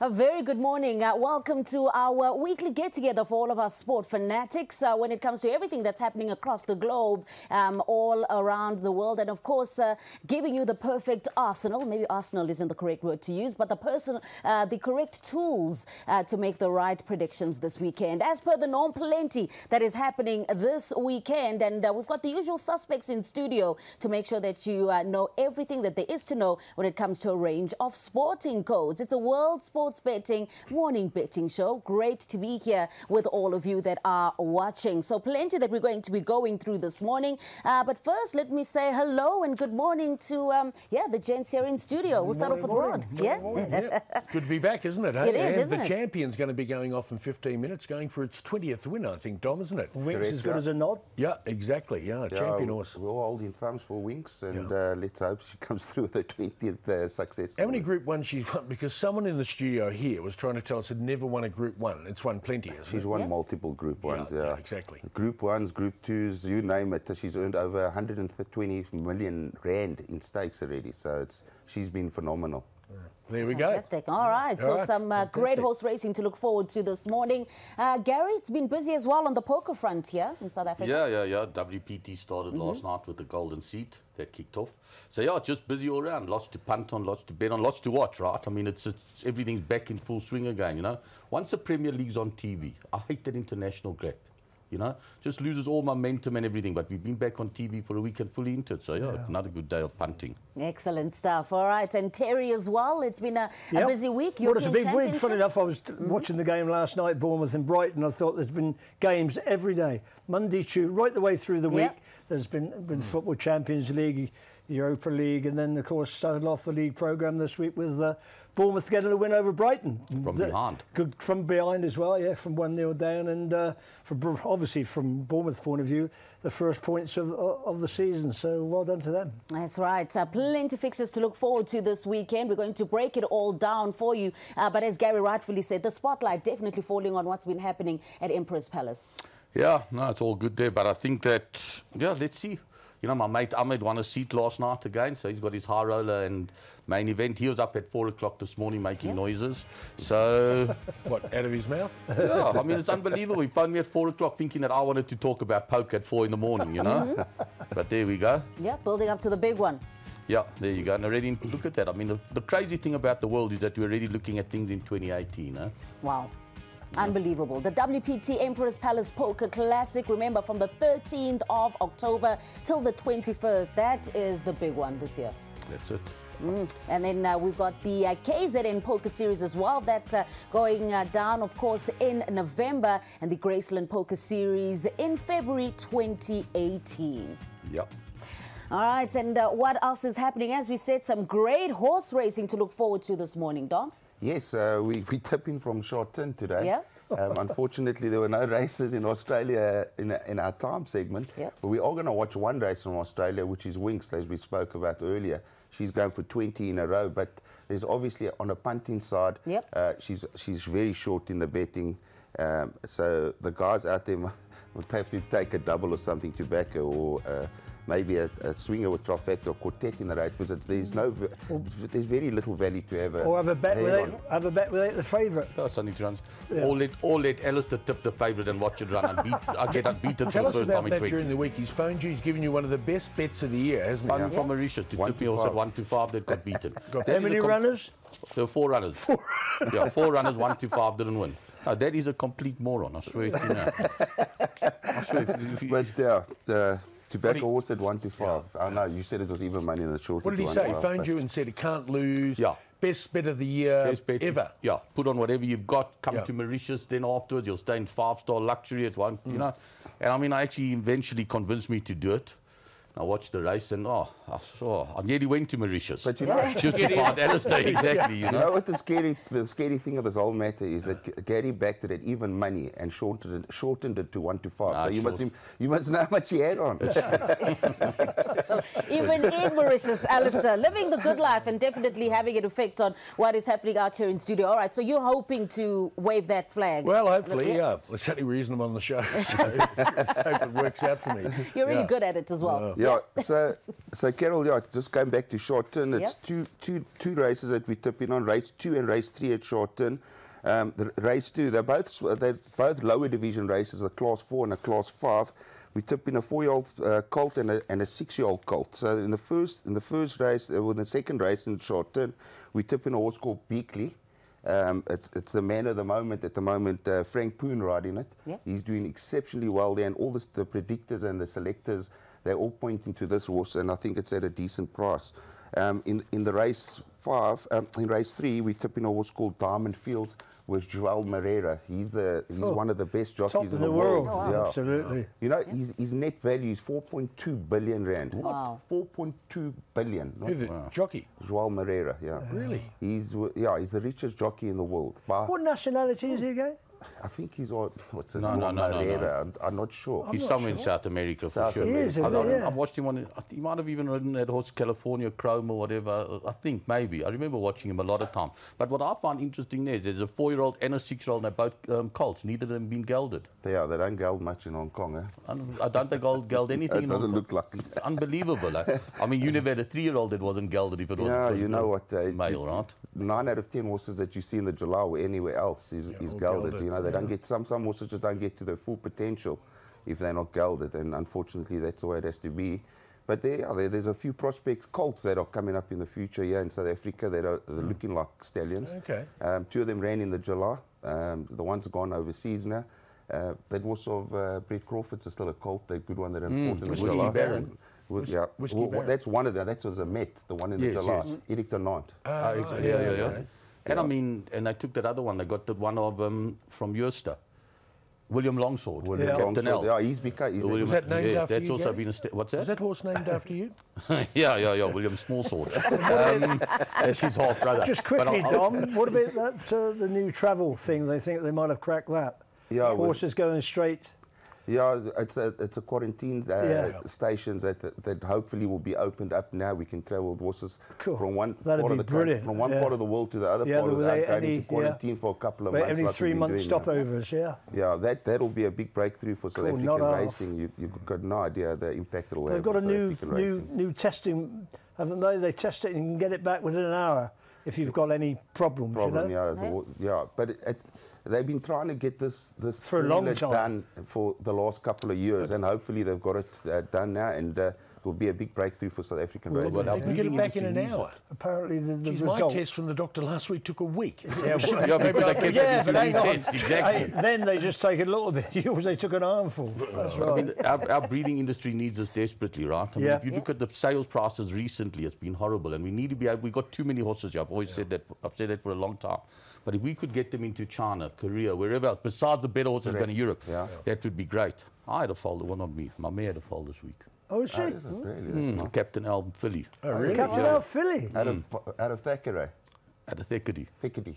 A very good morning. Welcome to our weekly get-together for all of our sport fanatics when it comes to everything that's happening across the globe, all around the world. And, of course, giving you the perfect arsenal. Maybe arsenal isn't the correct word to use, but the correct tools to make the right predictions this weekend. As per the norm, plenty that is happening this weekend. And we've got the usual suspects in studio to make sure that you know everything that there is to know when it comes to a range of sporting codes. It's a world sports betting morning betting show. Great to be here with all of you that are watching. So plenty that we're going to be going through this morning. But first, let me say hello and good morning to the gents here in studio. We'll start off with Rod. Yeah. Good to be back, isn't it? It is, and isn't the it? champion's going to be going off in 15 minutes, going for its 20th win, I think, Dom, isn't it? Winks as good as a nod. Yeah, exactly. Yeah, champion horse. We're all holding thumbs for Winks, and let's hope she comes through with her 20th success. How many Group 1 she's won? Because someone in the studio here was trying to tell us had never won a Group 1. It's won plenty, hasn't She's it? won multiple Group 1s. Yeah, exactly. Group 1s, Group 2s, you name it. She's earned over 120 million rand in stakes already, so she's been phenomenal. There we Fantastic. go. All right. So some great horse racing to look forward to this morning. Gary, it's been busy as well on the poker front here in South Africa. Yeah. WPT started last night with the Golden Seat. That kicked off. So, yeah, just busy all around. Lots to punt on, lots to bet on, lots to watch, right? I mean, it's everything's back in full swing again, you know. Once the Premier League's on TV, I hate that international crap. You know, just loses all momentum and everything. But we've been back on TV for a week and fully into it. So, yeah, another good day of punting. Excellent stuff. All right. And Terry as well. It's been a busy week. Well, it's a big week. Funny enough, I was watching the game last night, Bournemouth and Brighton. I thought there's been games every day. Monday, Tuesday, right the way through the week. There's been Football Champions League, Europa League, and then, of course, started off the league programme this week with Bournemouth getting a win over Brighton. From behind. Good from behind as well, from 1-0 down. And obviously, from Bournemouth's point of view, the first points of the season. So well done to them. That's right. Plenty of fixtures to look forward to this weekend. We're going to break it all down for you. But as Gary rightfully said, the spotlight definitely falling on what's been happening at Emperor's Palace. Yeah, no, it's all good there. But I think that, let's see. You know, my mate Ahmed won a seat last night again, so he's got his high roller and main event. He was up at 4 o'clock this morning making noises. So... What, out of his mouth? Yeah, I mean, it's unbelievable. He phoned me at 4 o'clock thinking that I wanted to talk about poker at 4 in the morning, you know? But there we go. Yeah, building up to the big one. Yeah, there you go. And already, look at that. I mean, the crazy thing about the world is that we're already looking at things in 2018, huh? Wow. Unbelievable. The WPT Emperor's Palace Poker Classic, remember, from the 13th of October till the 21st. That is the big one this year. That's it. And then we've got the KZN Poker Series as well, that going down, of course, in November, and the Graceland Poker Series in February 2018. Yep. All right, and what else is happening? As we said, some great horse racing to look forward to this morning, Don. Yes, we tip in from Shorten today. Yeah. Unfortunately, there were no races in Australia in our time segment. Yeah. But we are going to watch one race from Australia, which is Winks, as we spoke about earlier. She's going for 20 in a row, but there's obviously on the punting side, she's very short in the betting. So the guys out there would have to take a double or something to back her, or maybe a swinger with trifecta or quartet in the race, because there's very little value to have or have a bet without the favourite. Oh, something to run. Or let Alistair tip the favourite and watch it run and get unbeaten for the first time in 20. During the week. He's phoned you. He's given you one of the best bets of the year, hasn't he? One from Mauritius to tip me also 1-5 that got beaten. How many runners? There were 4 runners. 4 runners, 1-5 didn't win. No, that is a complete moron. I swear to you now. I swear. But tobacco horse at 1-5. I know you said it was even money in the short. What did he say? He phoned you and said he can't lose. Yeah. Best bet of the year. Best bet ever. Yeah. Put on whatever you've got. Come to Mauritius. Then afterwards, you'll stay in 5-star luxury at one. You know. And I mean, I actually eventually convinced me to do it. I watched the race and I nearly went to Mauritious. But you know, just to find Alistair, exactly. You know what the scary thing of this whole matter is that Gary backed it at even money and shortened it to 1-5. So you must know how much he had on. So even in Mauritius, Alistair, living the good life and definitely having an effect on what is happening out here in studio. All right, so you're hoping to wave that flag? Well, hopefully, yeah. It's the only reason I'm on the show. So let's hope it works out for me. You're really good at it as well. Yeah, so Carol, yeah, just going back to short turn, it's two races that we tip in on, race 2 and race 3 at short turn. The race 2, they're both lower division races, a class 4 and a class 5. We tip in a 4-year-old colt and a 6-year-old colt. So in the first race, or the second race in short turn, we tip in a horse called Beakley. It's the man of the moment at the moment, Frank Poon riding it. Yep. He's doing exceptionally well there, and all the predictors and the selectors, they're all pointing to this horse, and I think it's at a decent price. In the race 5, in race 3, we tip in a horse called Diamond Fields with Joel Moreira. He's one of the best jockeys in the world. Oh, wow. Yeah. Absolutely. You know, his net value is 4.2 billion rand. Wow. 4.2 billion. Wow. Jockey? Joel Moreira, yeah. Really? He's the richest jockey in the world. What nationality is he again? I think he's what's it? No. I'm not sure. He's somewhere in South America for sure. He is, I watched him on. He might have even ridden that horse California Chrome or whatever. I think maybe. I remember watching him a lot of times. But what I find interesting there is there's a 4-year-old and a 6-year-old, and they're both colts. Neither of them been gelded. They don't geld much in Hong Kong, eh? I don't think geld anything. It doesn't look like it. Unbelievable. Eh? I mean, you never had a 3-year-old that wasn't gelded if it was. Yeah, you know what? Male, right? 9 out of 10 horses that you see in the July or anywhere else is gelded. You know, they don't get some horses just don't get to their full potential if they're not gelded, and unfortunately that's the way it has to be. But there's a few prospects, colts that are coming up in the future here in South Africa that are looking like stallions. Okay. 2 of them ran in the July. The one's gone overseas now. That horse of Brett Crawford's is still a colt, the good one that fought in the July. Baron. That's one of them. That was a Met, the one in the July. Yes. Eric de Nantes. Yeah. And I mean, and I took that other one. I got the one of from Ulster. William Longsword. Captain L. Yeah, he's become. Is that named after that's you? also been what's that? Is that horse named after you? yeah. William Smallsword. That's his half brother. Just quickly, Dom, what about that the new travel thing? They think they might have cracked that. Yeah, horses going straight. Yeah, it's a quarantine stations that hopefully will be opened up now. We can travel with horses from one part of the country, from one part of the world to the other part of the country, going into quarantine for a couple of months. Every 3 month stopovers, Yeah, that'll be a big breakthrough for South African racing. You've got no idea the impact it'll have. They've got a new testing, haven't they? They test it and you can get it back within an hour if you've got any problems. Yeah, but they've been trying to get this for a long time done for the last couple of years, and hopefully they've got it done now, and it will be a big breakthrough for South African racing. They can get it back in an hour. Apparently, the result. My test from the doctor last week took a week. Because they kept getting tests. Exactly. Then they just take a little bit. Yours they took an armful. That's right. I mean, our breeding industry needs us desperately, right? I mean, if you look at the sales prices recently, it's been horrible, and we need to be able. We've got too many horses here. I've always said that. I've said that for a long time. But if we could get them into China, Korea, wherever else, besides the better horses going to Europe, that would be great. I had a foal, well, not me. My mare had a foal this week. Oh, is she? Really? Captain L filly. Oh, really? Captain L filly? Out of Thackeray? Out of Thackeray.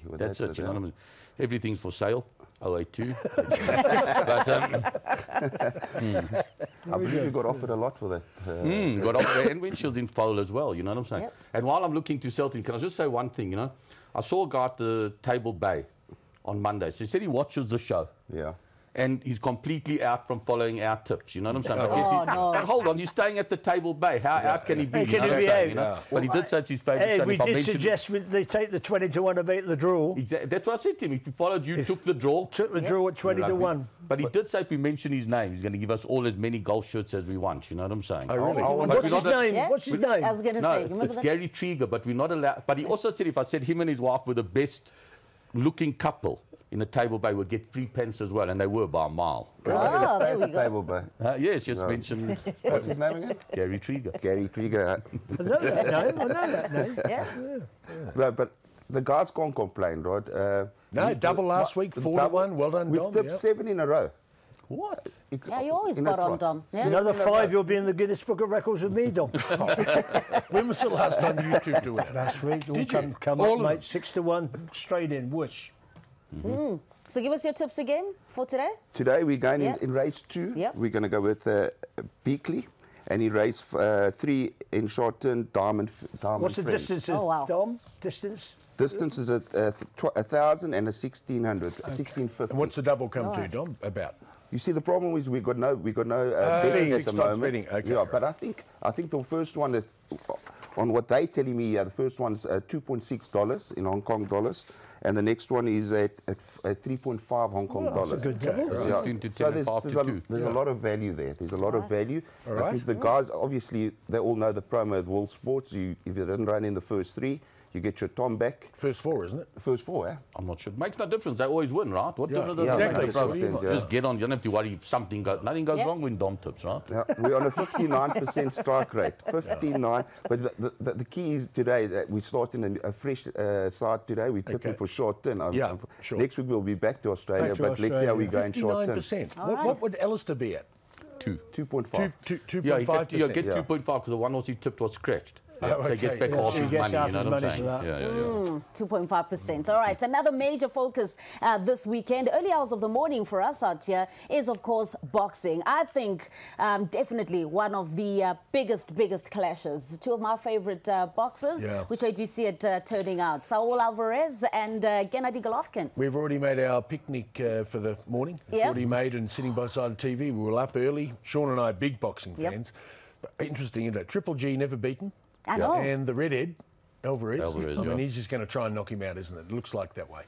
Well, that's it, you know what I mean? Everything's for sale. 082. But I believe you got offered a lot for that. Got offered, and when she was in foal as well, you know what I'm saying? Yep. And while I'm looking to sell things, can I just say one thing, you know? I saw a guy at the Table Bay on Monday. So he said he watches the show. Yeah. And he's completely out from following our tips. You know what I'm saying? No. Hold on, he's staying at the Table Bay. How out can he be? Can he be out? You know? But he did say it's his favourite show. We did suggest they take the 20 to 1 about the draw. Exactly. That's what I said to him. If he followed you, took the draw. Took the draw at 20 to 1. But he did say if we mention his name, he's going to give us all as many golf shirts as we want. You know what I'm saying? Oh, really? What's his name? Yeah? What's his name? I was going to say. It's Gary Trieger, but we're not allowed. But he also said if I said him and his wife were the best looking couple in the Table Bay, would get free pence as well, and they were by a mile. Oh, there we go. Table Bay. Yes, just mentioned. What's his name again? Gary Trieger. Gary Trieger. I know that name. Yeah. But the guys can't complain, right? No, double last week, 4-1. Well done, Dom. We've tipped 7 in a row. What? Yeah, you always spot on, Dom. Yeah. Another 5, you'll be in the Guinness Book of Records with me, Dom. When was the last time you two doing it? Last week. Did you? Come up, mate. 6 to 1, straight in. Whoosh. So give us your tips again for today. Today we're going in race 2. Yep. We're going to go with Beakley, and in race 3 in short turn, Diamond. What's the distance, Dom? Distance? Distance is 1,000 and 1,600, 1,650. And what's the double come to, Dom? About? You see, the problem is we got no betting at the moment. Betting. Okay, yeah, right. but I think the first one is, on what they telling me, the first one's $2.6 in Hong Kong dollars, and the next one is at 3.5 Hong Kong dollars. That's a good double. Yeah. So there's a lot of value there. There's a lot of value. I think the guys, obviously, they all know the promo at World Sports. If you didn't run in the first 3, you get your Tom back. First 4, isn't it? First 4, yeah. I'm not sure. Makes no difference. They always win, right? What difference does Yeah, it make? exactly. Bro? Just get on. You don't have to worry if something goes. Nothing goes wrong when Dom tips, right? Yeah, we're on a 59% strike rate. 59. But the key is today that we're starting a fresh side today. We're tipping for short term. Sure. Next week we'll be back to Australia, but let's see how we go in short term. 59%. What would Alistair be at? 2.5. 2.5%. Yeah, get 2.5 because the one he tipped was scratched. So he gets back half his money, you know what I'm saying? Yeah. 2.5%. All right, another major focus this weekend, early hours of the morning for us out here, is of course boxing. I think definitely one of the biggest clashes. Two of my favorite boxers. Which way do you see it turning out? Saul Alvarez and Gennady Golovkin. We've already made our picnic for the morning. It's already made and sitting by the side of the TV. We were up early. Sean and I are big boxing fans. But interesting, isn't it? Triple G never beaten. I know. And the redhead, Alvarez, I mean, yeah. he's just going to try and knock him out, isn't it? It looks like that way.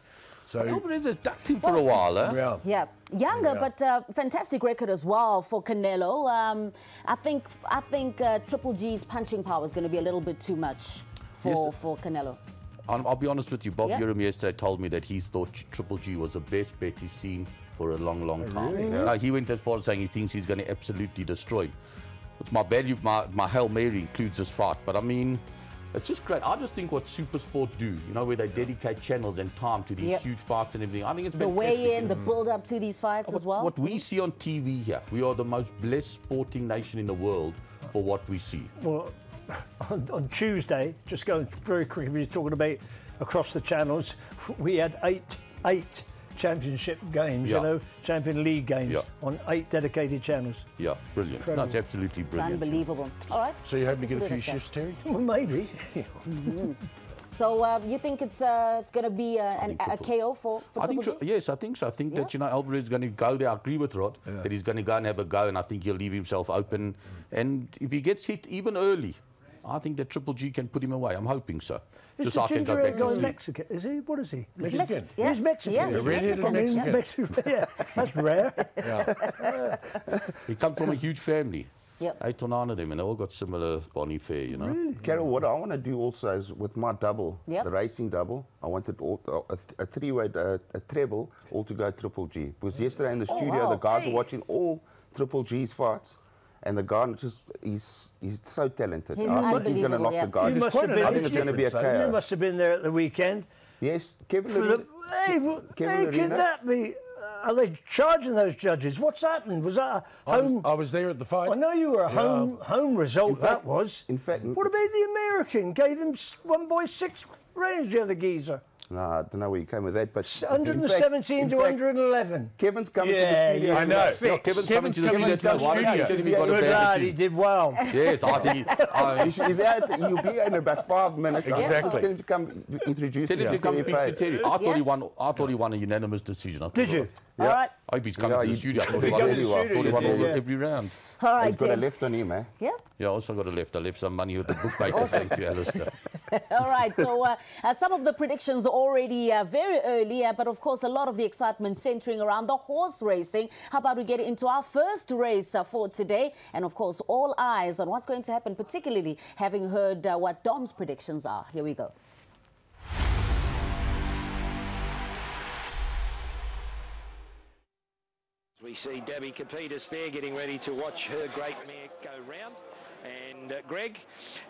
So Alvarez has ducked him for a while, eh? Yeah, younger, but fantastic record as well for Canelo. I think Triple G's punching power is going to be a little bit too much for Canelo. I'll be honest with you. Bob Urim yesterday told me that he thought Triple G was the best bet he's seen for a long time. Really? No, he went as far as saying he thinks he's going to absolutely destroy him. It's my value, my Hail Mary includes this fight, but I mean, it's just great. I just think what Supersport do, you know, where they dedicate channels and time to these huge fights and everything. I think it's the fantastic. weigh-in, the build-up to these fights as well. What we see on TV here, we are the most blessed sporting nation in the world for what we see. Well, on Tuesday, just going very quickly, we were talking about across the channels, we had eight championship games, you know, Champion League games on 8 dedicated channels. Yeah, brilliant. Incredible. No, it's absolutely brilliant. It's unbelievable. All right. So you're hoping to get a few shifts, Terry? Well, maybe. So you think it's going to be a KO for Triple G? Yes, I think so. I think that, you know, Alvarez is going to go there. I agree with Rod that he's going to go and have a go, and I think he'll leave himself open. And if he gets hit even early, I think that Triple G can put him away. I'm hoping so. Is the ginger guy Mexican? Is he? What is he? Mexican. He's Mexican. Yeah, he's Mexican. Yeah, that's rare. He comes from a huge family. Yep. 8 or 9 of them, and they all got similar body fare, you know. Really? Carol, what I want to do also is with my double, the racing double, I wanted a three-way, a treble, all to go Triple G. Because yesterday in the studio, the guys were watching all Triple G's fights. And the guy he's so talented. I think he's going to knock the guy. I think it's going to be a KO. You must have been there at the weekend. Yes, Kevin. Can that be? Are they charging those judges? What's happened? Was that a home? I was there at the fight. I know you were a home result. That was. In fact, what about the American? Gave him 1 boy 6 rounds. The other geezer. No, I don't know where you came with that, but 117 to 111. Kevin's coming to the studio. I know. Kevin's coming to the studio. Good lad, he did well. Yes, I think he's out. He'll be in about 5 minutes. Exactly. Just tell him to come introduce him to come speak to Terry. I thought he won a unanimous decision. Did you? All right. I hope he's coming to the studio. I thought he won every round. All right, he's got a left on him, eh? Yeah. Yeah, I also got a left. I left some money with the bookmaker. Thank you, Alistair. All right, so some of the predictions are already very early, but of course a lot of the excitement centering around the horse racing. How about we get into our first race for today? And of course, all eyes on what's going to happen, particularly having heard what Dom's predictions are. Here we go. We see Debbie Capitas there getting ready to watch her great mare go round. And Greg,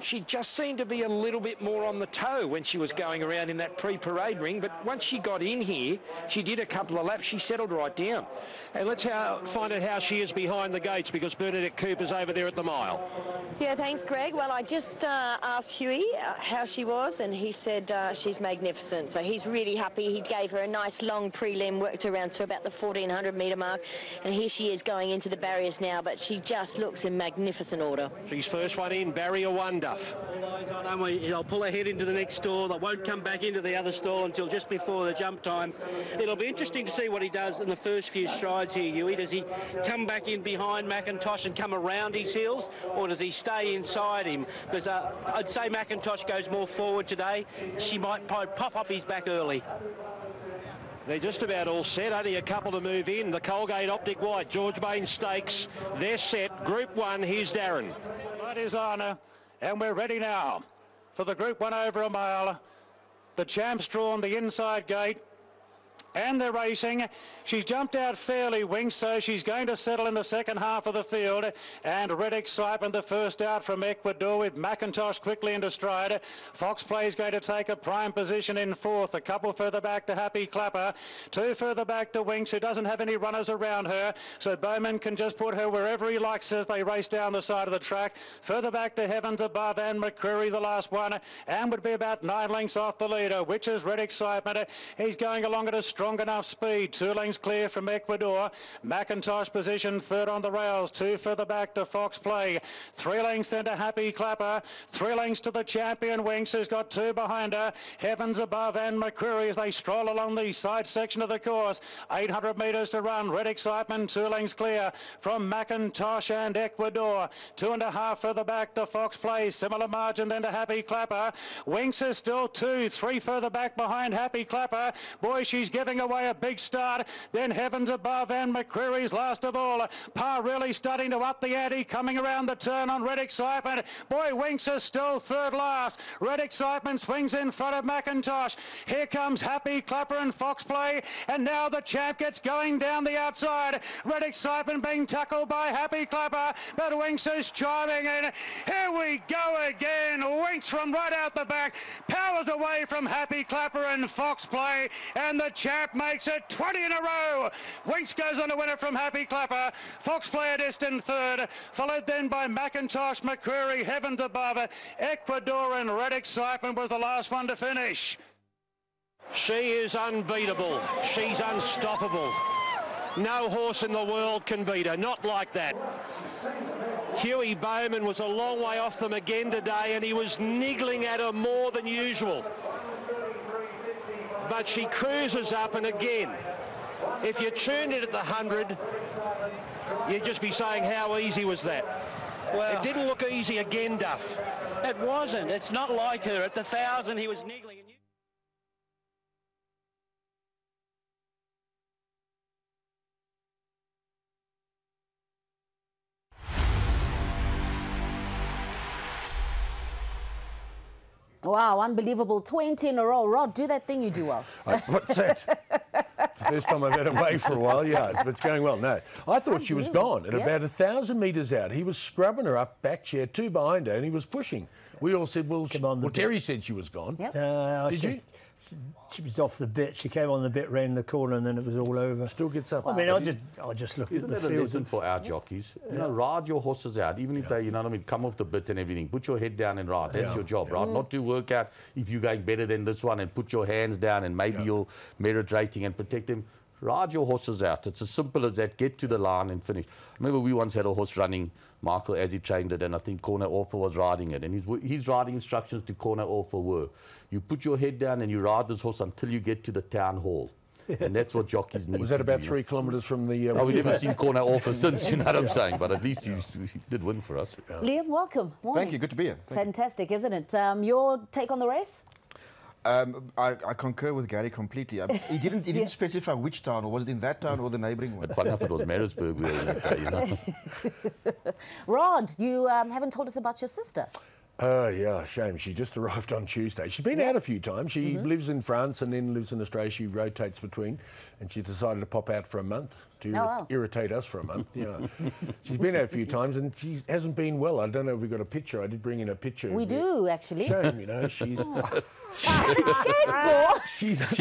she just seemed to be a little bit more on the toe when she was going around in that pre-parade ring. But once she got in here, she did a couple of laps. She settled right down. And let's find out how she is behind the gates, because Bernadette Cooper's over there at the mile. Yeah, thanks, Greg. Well, I just asked Huey how she was, and he said she's magnificent. So he's really happy. He gave her a nice long prelim, worked her around to about the 1,400 metre mark. And here she is going into the barriers now, but she just looks in magnificent order. She's His first one in, Barrier One, Duff. I'll pull ahead into the next stall. They won't come back into the other stall until just before the jump time. It'll be interesting to see what he does in the first few strides here, Huey. Does he come back in behind McIntosh and come around his heels, or does he stay inside him? Because I'd say McIntosh goes more forward today. She might pop off his back early. They're just about all set, only a couple to move in. The Colgate Optic White, George Bain Stakes, they're set. Group 1, here's Darren. Light is on, and we're ready now for the Group 1 over a mile. The champ's drawn the inside gate, and they're racing. She's jumped out fairly, Winks, so she's going to settle in the second half of the field. And Red Excitement, the first out from Ecuador, with McIntosh quickly into stride. Fox Play's going to take a prime position in fourth. A couple further back to Happy Clapper. Two further back to Winks, who doesn't have any runners around her. So Bowman can just put her wherever he likes as they race down the side of the track. Further back to Heavens Above, and McCreary, the last one, and would be about 9 lengths off the leader, which is Red Excitement. He's going along at a strong enough speed. 2 lengths clear from Ecuador. McIntosh position third on the rails. 2 further back to Fox Play. 3 lengths then to Happy Clapper. 3 lengths to the champion Winks, who's got 2 behind her. Heavens Above and McCreary as they stroll along the side section of the course. 800 metres to run. Red Excitement 2 lengths clear from McIntosh and Ecuador. 2.5 further back to Fox Play. Similar margin then to Happy Clapper. Winks is still 2. 3 further back behind Happy Clapper. Boy, she's giving away a big start. Then Heavens Above and McCreary's last of all. Par really starting to up the ante, coming around the turn on Red Excitement. Boy, Winks is still third last. Red Excitement swings in front of McIntosh. Here comes Happy Clapper and Fox Play, and now the champ gets going down the outside. Red Excitement being tackled by Happy Clapper, but Winks is chiming in. Here we go again. Winks from right out the back powers away from Happy Clapper and Fox Play, and the champ makes it 20 in a row. Winks goes on to win it from Happy Clapper. Fox Play a distant third, followed then by McIntosh, McCreary, Heavens Above. Ecuador and Red Excitement was the last one to finish. She is unbeatable. She's unstoppable. No horse in the world can beat her. Not like that. Huey Bowman was a long way off them again today, and he was niggling at her more than usual. But she cruises up, and again, if you tuned in at the 100, you'd just be saying, how easy was that? Well, it didn't look easy again, Duff. It wasn't. It's not like her. At the 1,000, he was niggling. Wow, unbelievable. 20 in a row. Rod, do that thing you do well. What's that? It's the first time I've had away for a while, yeah, but it's going well. No, I thought she was gone. At about 1,000 metres out, he was scrubbing her up, back chair, 2 behind her, and he was pushing. We all said, well, Terry said she was gone. Yep. Did you? She was off the bit. She came on the bit, ran the corner, and then it was all over. Still gets up. I mean, I just looked at the field. Lesson for our jockeys. You know, ride your horses out, even if they, you know what I mean, come off the bit and everything. Put your head down and ride. That's your job, right? Not to work out if you're going better than this one and put your hands down and maybe you'll merit rating and protect them. Ride your horses out. It's as simple as that. Get to the line and finish. I remember we once had a horse running, Michael, as he trained it, and I think Corner Orpha was riding it. And his riding instructions to Corner Orpha were, you put your head down and you ride this horse until you get to the town hall. And that's what jockeys need. Was that about 3 kilometres from the... Oh, we've never seen Corner Orpha since, you know what I'm saying? But at least he did win for us. Liam, welcome. Morning. Thank you. Good to be here. Fantastic, isn't it? Your take on the race? I concur with Gary completely. He didn't specify which town, or was it in that town or the neighbouring one? But funny enough, it was Marisburg we were in that day, you know. Rod, you haven't told us about your sister. Yeah, shame. She just arrived on Tuesday. She's been out a few times. She lives in France and then lives in Australia. She rotates between, and she decided to pop out for a month to irritate us for a month. Yeah, she's been out a few times and she hasn't been well. I don't know if we got a picture. I did bring in a picture. We do, actually. Shame, you know. She's... She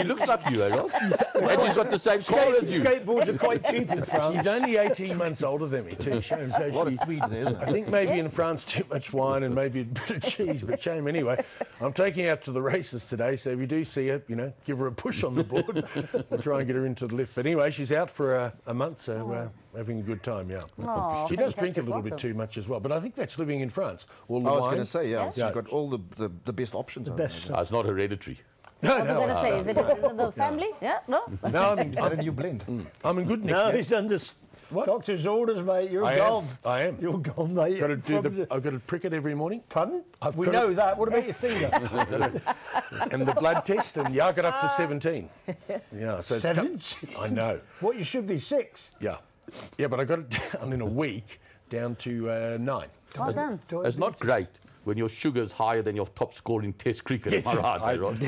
looks like you, Rod. And she's got the same car as you. Skateboards are quite cheap in France. She's only 18 months older than me, too. Shame. So What a tweet there, isn't it? I think maybe in France too much wine and maybe a bit of cheese, but shame anyway. I'm taking her out to the races today, so if you do see her, you know, give her a push on the board. We'll try and get her into the lift. But anyway, she's out for a a month, so having a good time, yeah. Oh, she does drink a fantastic. little bit Welcome. too much as well, but I think that's living in France. All the I was wine. going to say, yeah, Yeah. she's got all the best options. The I best. imagine. It's not hereditary. No, I was going to say, is it the family? Yeah, no? No, Is that a new blend? I'm in good nick. No, yeah. he's under doctor's orders, mate. You're gone. I am. You're gone, mate. I've got to prick it every morning. Pardon? I've We got know it. that. What about your finger? And the blood test, and I got up to 17. Yeah, so 17? I know. What, you should be 6. Yeah, but I got it down in a week down to 9. Well done. It's not great when your sugar's higher than your top score in Test cricket. Yes, Am I right? Rod?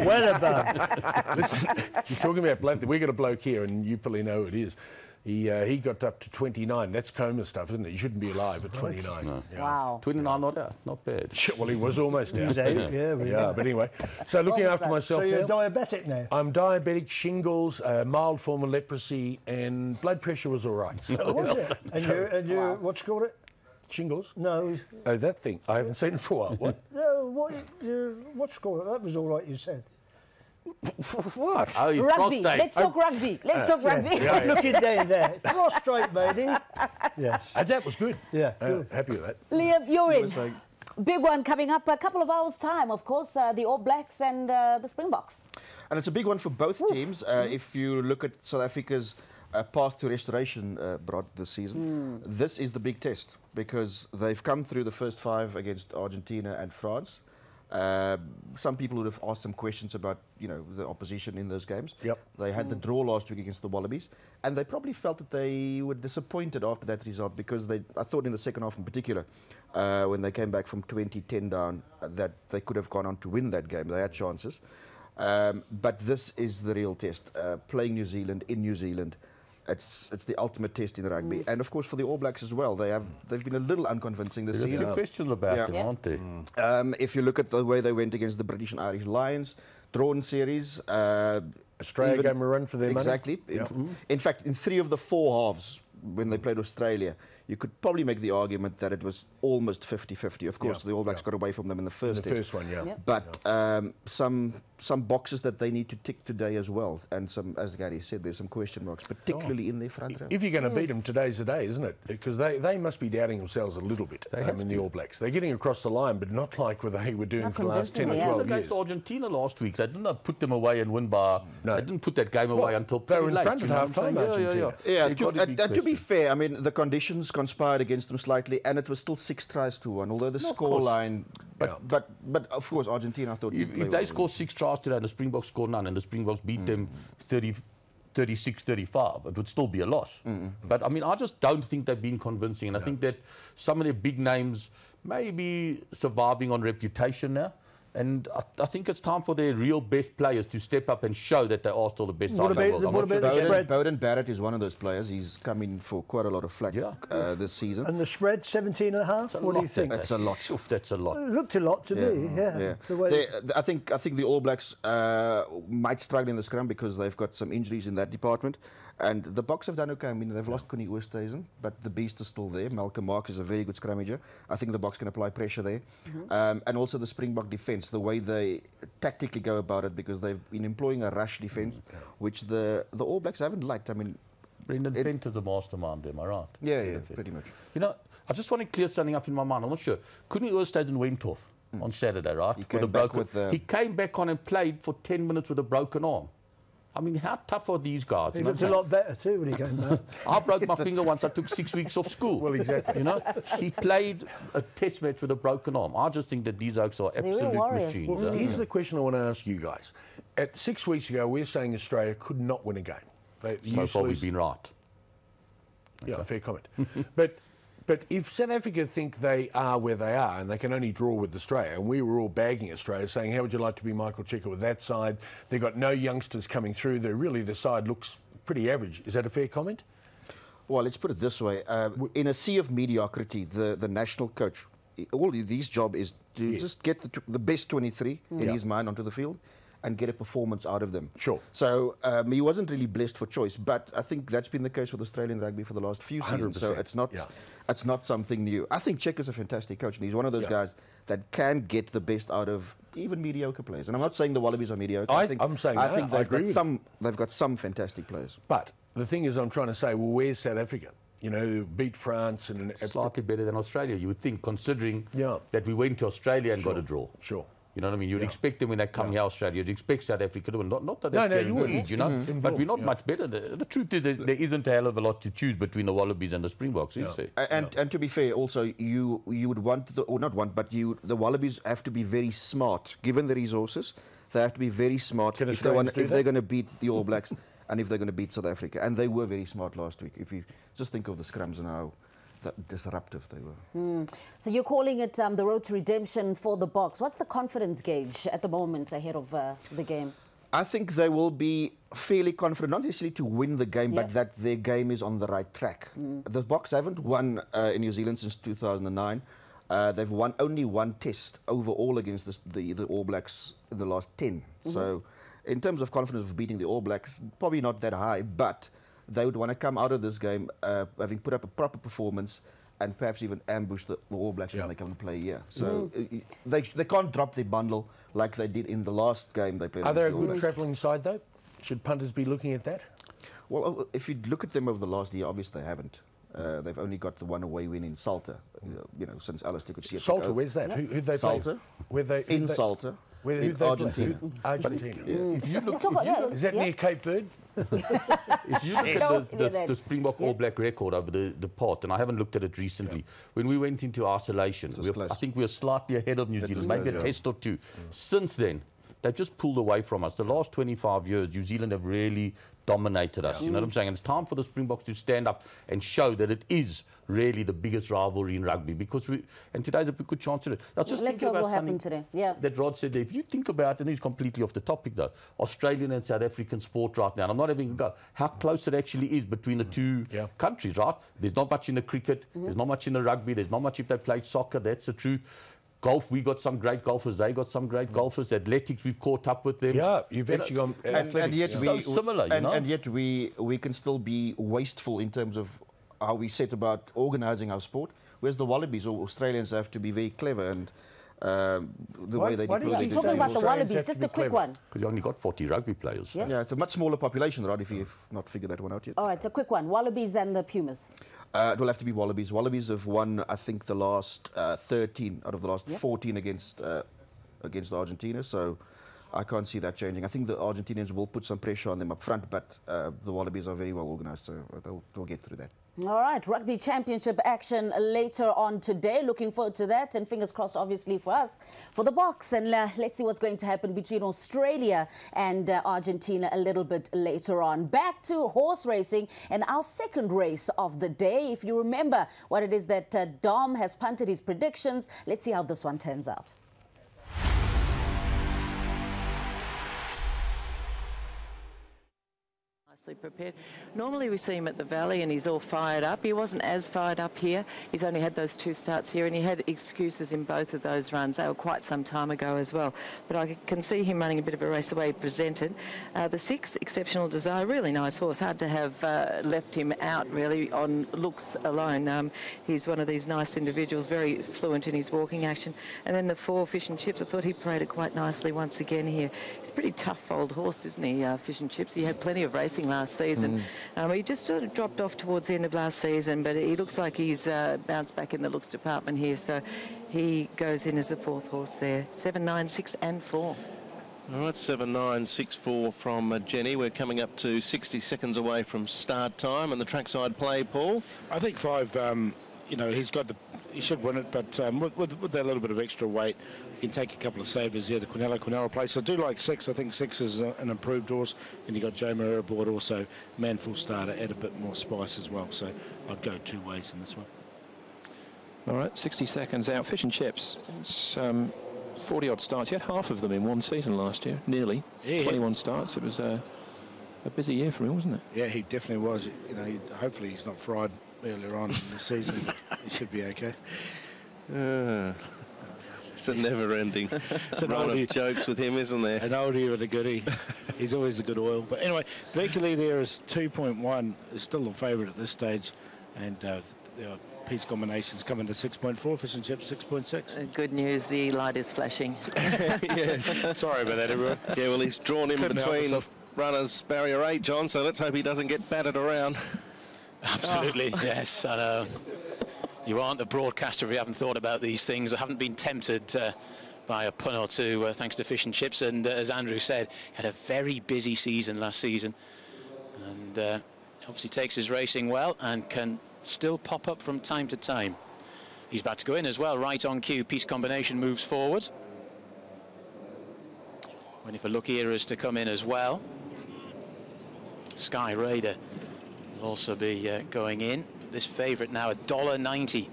Well above. Listen, you're talking about blood. We got a bloke here, and you probably know who it is. He got up to 29. That's coma stuff, isn't it? You shouldn't be alive at 29. No. Yeah. Wow. 29 not out. Not bad. Well, he was almost out. Yeah, But anyway, so looking What was after that? myself So you're now. diabetic now? I'm diabetic, shingles, mild form of leprosy, and blood pressure was all right. So, Oh, was it? And you what's called it? shingles? No, Oh, that thing. I haven't seen it for a while. What? no. What's called it? That was all right. You said. What? Oh, he's Rugby. prostate. Let's talk rugby. Let's talk rugby. Looking down there. Prostrate, matey. Yes. That was good. Yeah. Good. Happy with that. Liam, you're in. like- Big one coming up a couple of hours' time, of course, the All Blacks and the Springboks. And it's a big one for both teams. If you look at South Africa's path to restoration brought this season, this is the big test because they've come through the first 5 against Argentina and France. Some people would have asked some questions about, the opposition in those games. Yep. They had the draw last week against the Wallabies, and they probably felt that they were disappointed after that result because I thought in the second half in particular, when they came back from 20-10 down, that they could have gone on to win that game. They had chances. But this is the real test. Playing New Zealand in New Zealand, it's the ultimate test in rugby. And of course for the All Blacks as well, they've been a little unconvincing this There's a season. few questions about them, Yeah. aren't there? If you look at the way they went against the British and Irish Lions, drawn series. Australia gave them a run for their money. Exactly. In fact, in 3 of the 4 halves, when they played Australia, you could probably make the argument that it was almost 50-50. Of course, the All Blacks got away from them in the first The test. first one, yeah. But some boxes that they need to tick today as well. And some, as Gary said, there's some question marks, particularly in their front row. If you're going to beat them, today's the day, isn't it? Because they must be doubting themselves a little bit in the All Blacks. They're getting across the line, but not like what they were doing Not for the last 10 or convincingly, yeah. 12 years. Against Argentina last week, they didn't put them away and win by. No. They didn't put that game away until they were in late, front at you know what I'm half-time, saying? Argentina. Yeah, They've got to be and to be questioned. fair, I mean, the conditions conspired against them slightly, and it was still 6-1, although the scoreline... But of course, Argentina, I thought... If they score 6 tries today and the Springboks score none and the Springboks beat them 36-35, it would still be a loss. But, I mean, I just don't think they've been convincing. And I think that some of their big names may be surviving on reputation now. And I think it's time for their real best players to step up and show that they are still the best side in the world. what about the spread? Bowden Barrett is one of those players. He's come in for quite a lot of flack this season. And the spread, 17.5? What do you think? That's a lot. That's a lot. It looked a lot to me, yeah. The way I think the All Blacks might struggle in the scrum because they've got some injuries in that department. And the Boks have done okay. I mean, they've lost Connie Oosthuizen, but the beast is still there. Malcolm Mark is a very good scrummager. I think the Boks can apply pressure there. And also the Springbok defence, the way they tactically go about it, because they've been employing a rush defence, which the All Blacks haven't liked. I mean, Brendan Fent is a mastermind, am I right? Yeah, pretty much. You know, I just want to clear something up in my mind. I'm not sure. Connie Oosthuizen went off on Saturday, right? He came back on and played for 10 minutes with a broken arm. I mean, how tough are these guys? he looked a lot better too when he came back. I broke my finger once. I took 6 weeks off school. Well, exactly. You know, he played a test match with a broken arm. I just think that these oaks are absolute machines. Well, here's the question I want to ask you guys. 6 weeks ago, we were saying Australia could not win a game. So far, we've been right. Yeah, fair comment. But if South Africa think they are where they are and they can only draw with Australia, and we were all bagging Australia, saying, how would you like to be Michael Cheika with that side? They've got no youngsters coming through. The side looks pretty average. Is that a fair comment? Well, let's put it this way. In a sea of mediocrity, the national coach, all his job is to just get the best 23 in his mind onto the field and get a performance out of them. Sure. So he wasn't really blessed for choice, but I think that's been the case with Australian rugby for the last few seasons. 100%. So it's not something new. I think Cheika's a fantastic coach, and he's one of those guys that can get the best out of even mediocre players. And I'm not saying the Wallabies are mediocre. I'm saying I think I agree with they've got some fantastic players. But the thing is, I'm trying to say, well, where's South Africa? You know, beat France and slightly better than Australia, you would think, considering that we went to Australia and got a draw. Sure. You know what I mean? You'd expect them when they come here, Australia, you'd expect South Africa to win. Not that that's guaranteed, you know, but we're not much better. The truth is there isn't a hell of a lot to choose between the Wallabies and the Springboks, is there? And to be fair, also, you would want, or not want, but the Wallabies have to be very smart. Given the resources, they have to be very smart if they're going to beat the All Blacks and if they're going to beat South Africa. And they were very smart last week. If you just think of the scrums and how disruptive they were. So you're calling it the road to redemption for the Boks. What's the confidence gauge at the moment ahead of the game? I think they will be fairly confident, not necessarily to win the game, but that their game is on the right track. The Boks haven't won in New Zealand since 2009. They've won only one test overall against the All Blacks in the last 10. So in terms of confidence of beating the All Blacks, probably not that high, but they would want to come out of this game having put up a proper performance and perhaps even ambush the All Blacks when they come and play here. So they can't drop their bundle like they did in the last game they played. Are they a good travelling side, though? Should punters be looking at that? Well, if you look at them over the last year, obviously they haven't. They've only got the one away win in Salta, you know, since Alistair could see it. Salta, where's that? Who'd they Salta. Play? In Salta. In Argentina. Argentina. If you look, is that near Cape Verde? If you look at the Springbok All Black record over the pot, and I haven't looked at it recently, when we went into isolation, I think we were slightly ahead of New Zealand, maybe a test or two. Since then, they've just pulled away from us. The last 25 years, New Zealand have really dominated us. You know what I'm saying? And it's time for the Springboks to stand up and show that it is really the biggest rivalry in rugby, because today's a good chance to do it. Let's see what will happen today. That Rod said there. If you think about, and he's completely off the topic though, Australian and South African sport right now, and I'm not having a go, how close it actually is between the two countries, right? There's not much in the cricket, there's not much in the rugby, there's not much if they played soccer, that's the truth. Golf, we got some great golfers, they got some great golfers. Athletics, we've caught up with them. Yeah, you've actually gone and yet so similar, you know? And yet we can still be wasteful in terms of how we set about organising our sport, whereas the Wallabies or Australians have to be very clever and the way they deploy their talking about the Wallabies, just a quick one. Because you only got 40 rugby players. Yeah, it's a much smaller population, right, if you've not figured that one out yet. All right, it's a quick one. Wallabies and the Pumas. It will have to be Wallabies. Wallabies have won, I think, the last 13 out of the last 14 against Argentina, so I can't see that changing. I think the Argentinians will put some pressure on them up front, but the Wallabies are very well organised, so they'll get through that. All right, Rugby Championship action later on today. Looking forward to that, and fingers crossed, obviously, for us, for the Boks. And let's see what's going to happen between Australia and Argentina a little bit later on. Back to horse racing and our second race of the day. If you remember what it is that Dom has punted his predictions, let's see how this one turns out. Prepared. Normally we see him at the Valley and he's all fired up. He wasn't as fired up here. He's only had those 2 starts here and he had excuses in both of those runs. They were quite some time ago as well. But I can see him running a bit of a race away presented. The 6, Exceptional Desire, really nice horse. Hard to have left him out really on looks alone. He's one of these nice individuals, very fluent in his walking action. And then the 4, Fish and Chips, I thought he paraded quite nicely once again here. He's a pretty tough old horse, isn't he, Fish and Chips? He had plenty of racing last season. He just sort of dropped off towards the end of last season, but he looks like he's bounced back in the looks department here, so he goes in as the 4th horse there. 7, 9, 6 and 4. All right, 7, 9, 6, 4 from Jenny. We're coming up to 60 seconds away from start time and the trackside play, Paul. I think 5, you know, he should win it, but with that little bit of extra weight, you can take a couple of savers here, the Quinella place. I do like 6. I think 6 is an improved horse, and you got Joe Moreira aboard also. Manful starter, add a bit more spice as well, so I'd go 2 ways in this one. All right, 60 seconds out. Fish and Chips. It's 40-odd starts. He had half of them in one season last year, nearly. 21 starts. It was a busy year for him, wasn't it? Yeah, he definitely was. You know, hopefully he's not fried earlier on in the season. He should be okay. It's a never-ending run of jokes with him, isn't there? An oldie but a goodie. He's always a good oil. But anyway, Beakerley there is 2.1, is still the favourite at this stage, and Pete's combinations coming to 6.4, Fish and Chips 6.6. Good news, the light is flashing. Yes. Sorry about that, everyone. Yeah, well, he's drawn in between runners barrier 8, John, so let's hope he doesn't get battered around. Absolutely, yes. And, you aren't a broadcaster if you haven't thought about these things. I haven't been tempted by a pun or two thanks to Fish and Chips, and as Andrew said, had a very busy season last season, and obviously takes his racing well and can still pop up from time to time. He's about to go in as well, right on cue. Piece Combination moves forward. Waiting for Lucky Eras to come in as well. Sky Raider will also be going in. This favourite now $1.90.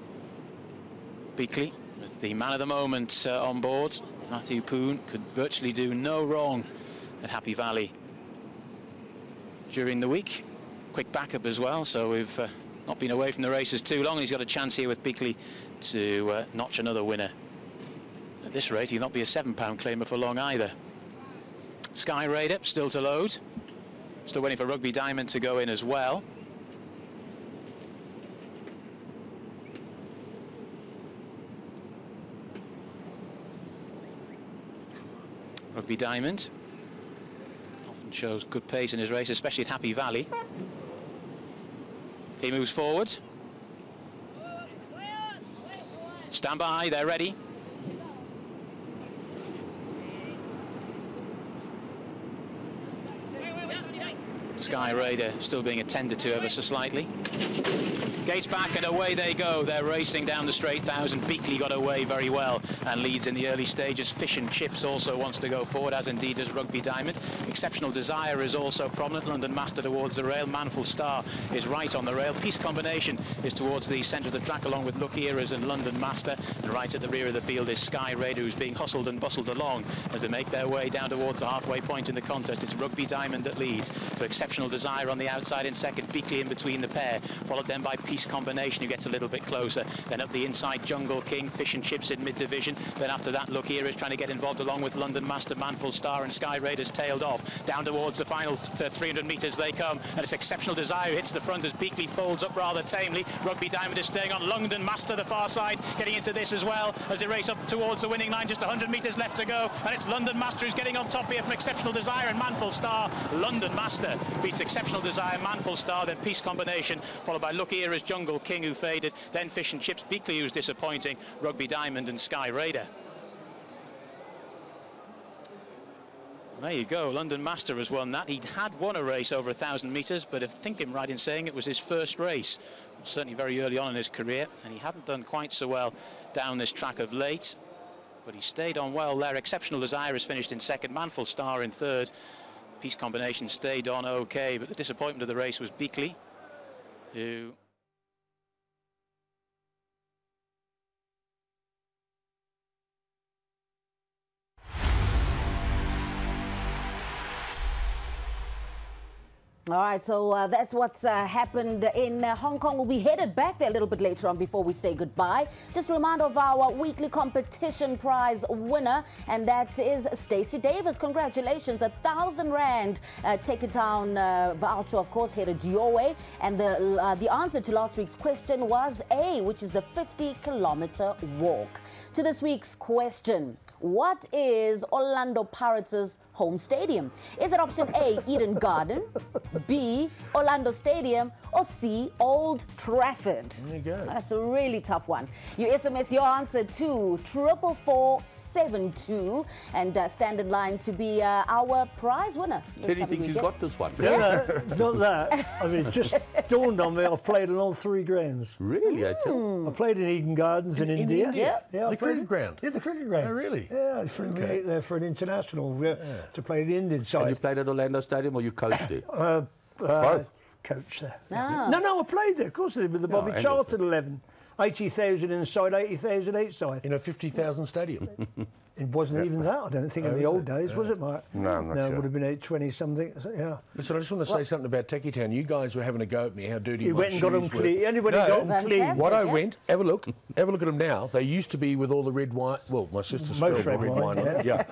Beakley with the man of the moment on board. Matthew Poon could virtually do no wrong at Happy Valley during the week. Quick backup as well, so we've not been away from the races too long. He's got a chance here with Beakley to notch another winner. At this rate, he'll not be a £7 claimer for long either. Sky Raider still to load. Still waiting for Rugby Diamond to go in as well. Rugby Diamond often shows good pace in his race, especially at Happy Valley. He moves forward. Stand by, they're ready. Sky Raider still being attended to ever so slightly. Gates back and away they go. They're racing down the straight 1,000. Beakley got away very well and leads in the early stages. Fish and Chips also wants to go forward, as indeed does Rugby Diamond. Exceptional Desire is also prominent. London Master towards the rail. Manful Star is right on the rail. Piece Combination is towards the centre of the track along with Lucky Eras and London Master. And right at the rear of the field is Sky Raider, who's being hustled and bustled along as they make their way down towards the halfway point in the contest. It's Rugby Diamond that leads. So Exceptional Desire on the outside in second. Beakley in between the pair, followed then by Piece Combination, who gets a little bit closer. Then up the inside, Jungle King, Fish and Chips in mid-division. Then after that, look here is trying to get involved along with London Master, Manful Star, and Sky Raiders tailed off. Down towards the final 300 metres they come, and it's Exceptional Desire who hits the front as Beakley folds up rather tamely. Rugby Diamond is staying on. London Master, the far side, getting into this as well as they race up towards the winning line. Just 100 metres left to go, and it's London Master who's getting on top here from Exceptional Desire and Manful Star. London Master beats Exceptional Desire, Manful Star, then Piece Combination, followed by Lucky Eras, Jungle King, who faded, then Fish and Chips, Beakley, who's disappointing, Rugby Diamond and Sky Raider. There you go, London Master has won that. He had won a race over 1,000 metres, but I think I'm right in saying it was his first race, certainly very early on in his career, and he hadn't done quite so well down this track of late, but he stayed on well there. Exceptional Desire has finished in second, Manful Star in third. Piece Combination stayed on okay, but the disappointment of the race was Beakley, who All right, so that's what's happened in Hong Kong. We'll be headed back there a little bit later on before we say goodbye. Just a reminder of our weekly competition prize winner, and that is Stacey Davis. Congratulations, R1,000 Take It Town voucher, of course, headed your way. And the answer to last week's question was A, which is the 50-kilometer walk. To this week's question, what is Orlando Pirates' home stadium? Is it option A, Eden Garden, B, Orlando Stadium, or C, Old Trafford? There you go. That's a really tough one. You SMS your answer to 44472 and stand in line to be our prize winner. Teddy thinks he's got this one. Yeah, no, not that. I mean, it just dawned on me I've played on all 3 grounds. Really? I tell. I played in Eden Gardens in India. Yeah, the cricket ground. Yeah, the cricket ground. Oh, really? Yeah, I flew me out there for an international to play the Indian side. And you played at Orlando Stadium or you coached there? Both. Coach there. Ah. No, I played there. Of course I did, with the Bobby Charlton 11. 80,000 inside, 80,000 outside. In a 50,000 stadium. It wasn't even that, I don't think, in the old days, was it, Mark? No, I'm not sure. sure. It would have been 820-something, yeah. Listen, I just want to say something about Techie Town. You guys were having a go at me, how dirty You my went and got shoes them were. clean. Anybody got them clean? What I went, have a look at them now. They used to be with all the red wine. Well, my sister's still Most got red wine on it. Yeah.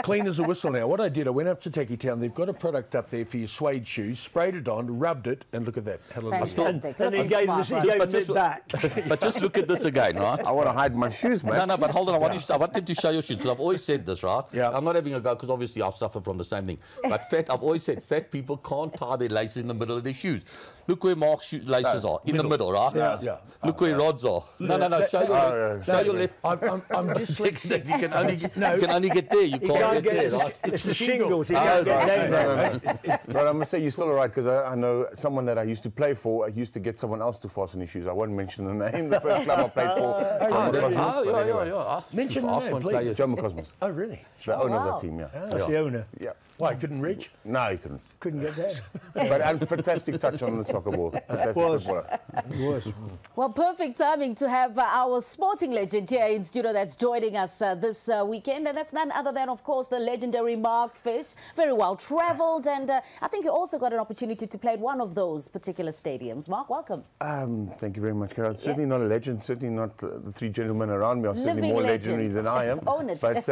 Clean as a whistle now. What I did, I went up to Techie Town. They've got a product up there for your suede shoes. Sprayed it on, rubbed it, and look at that. Fantastic. And he gave it back. But just look at this again, right? I want to hide my shoes, mate. No, but hold on. I want him to show you. issues, because I've always said this, right? Yeah. I'm not having a go, because obviously I've suffered from the same thing. But I've always said fat people can't tie their laces in the middle of their shoes. Look where Mark's laces are, in the middle, right? Yeah. Look where Rod's are. No, show your left. I'm dyslexic. You can only get there. You can't get there, right? It's the shingles. You can't get down there. But I must say, you're still all right, because I know someone that I used to play for. I used to get someone else to fasten his shoes. I won't mention the name. The first club I played for. Mention the name, please. John McCosmos. Oh, really? The owner of the team, yeah. That's the owner. Yeah. Why, couldn't reach? No, he couldn't. Couldn't get there. But fantastic touch on the soccer ball. Fantastic footballer. Well, perfect timing to have our sporting legend here in studio that's joining us this weekend. And that's none other than, of course, the legendary Mark Fish. Very well travelled. And I think you also got an opportunity to play at one of those particular stadiums. Mark, welcome. Thank you very much, Carol. Certainly not a legend. Certainly not the three gentlemen around me are certainly more legendary than I am. Own it. But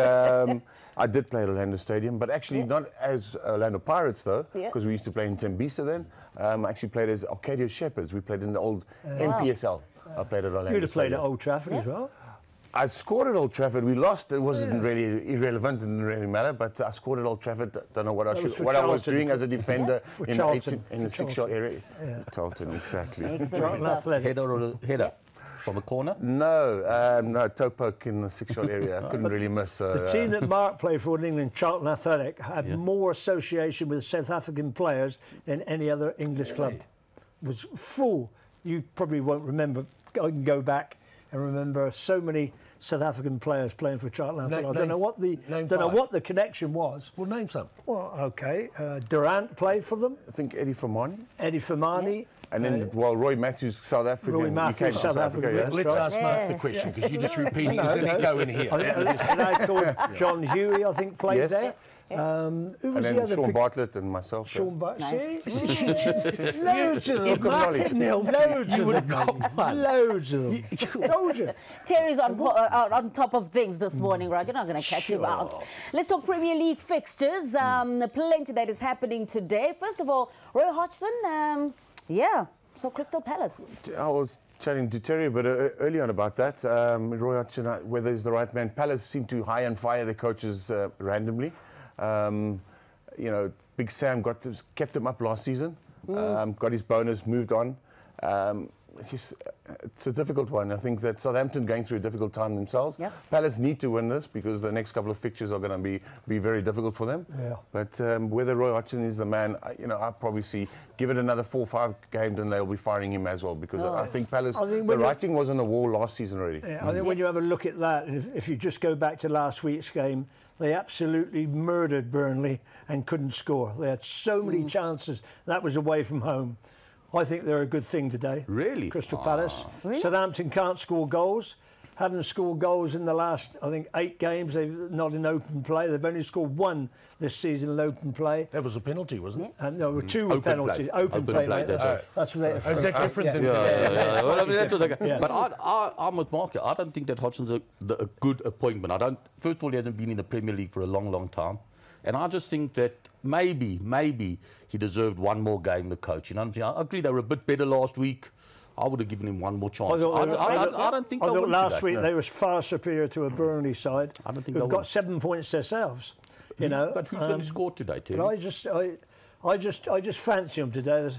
I did play at Orlando Stadium, but actually not as Orlando Pirates, though, because we used to play in Tembisa then. I actually played as Arcadia Shepherds. We played in the old NPSL. I played at Orlando You'd have played Stadium. at Old Trafford as well. I scored at Old Trafford. We lost. It wasn't really irrelevant. It didn't really matter. But I scored at Old Trafford. Don't know what I was doing as a defender in the six-shot area. Charlton, exactly. Header from a corner? No, toe poke in the six-shot area. I couldn't really miss. The team that Mark played for in England, Charlton Athletic, had more association with South African players than any other English club. It was full. You probably won't remember. I can go back and remember so many South African players playing for Charlton Athletic. I don't know what the connection was. Well, name some. Well, okay. Durant played for them. I think Eddie Fermani. Yeah. And then, Roy Matthews, South Africa. Roy Matthews, South Africa. Let's ask Mark the question, because you're just repeating as if go in here. And I thought John Huey, I think, played there. Who was the other? Sean Bartlett and myself. Sean Bartlett. Loads of them. Loads of them. Told you. Terry's on top of things this morning, right? You're not going to catch him out. Let's talk Premier League fixtures. Plenty that is happening today. First of all, Roy Hodgson, so Crystal Palace. I was chatting to Terry but early on about that. Roy Hodgson, whether he's the right man. Palace seem to hire and fire their coaches randomly. Big Sam kept him up last season, got his bonus, moved on. It's a difficult one. I think that Southampton going through a difficult time themselves. Palace need to win this because the next couple of fixtures are going to be very difficult for them. But whether Roy Hodgson is the man, I'll probably see, give it another 4 or 5 games and they'll be firing him as well, because I think Palace, the writing was on the wall last season already. I think when you have a look at that, if you just go back to last week's game, they absolutely murdered Burnley and couldn't score. They had so many chances. That was away from home. I think they're a good thing today. Really? Crystal Palace. Really? Southampton can't score goals. Haven't scored goals in the last, I think, 8 games. They've not in open play. They've only scored 1 this season in open play. That was a penalty, wasn't it? And there were 2 penalties. Open play. That's what they. Is that different than? Well, I mean, that's what But I'm with Mark. I don't think that Hodgson's a good appointment. First of all, he hasn't been in the Premier League for a long, long time. And I just think that maybe he deserved one more game, the coach. I agree they were a bit better last week. I would have given him one more chance. I don't think. I thought last week they were far superior to a Burnley side. I don't think who've got 7 points themselves. But who's going to score today, Terry? But I just fancy them today.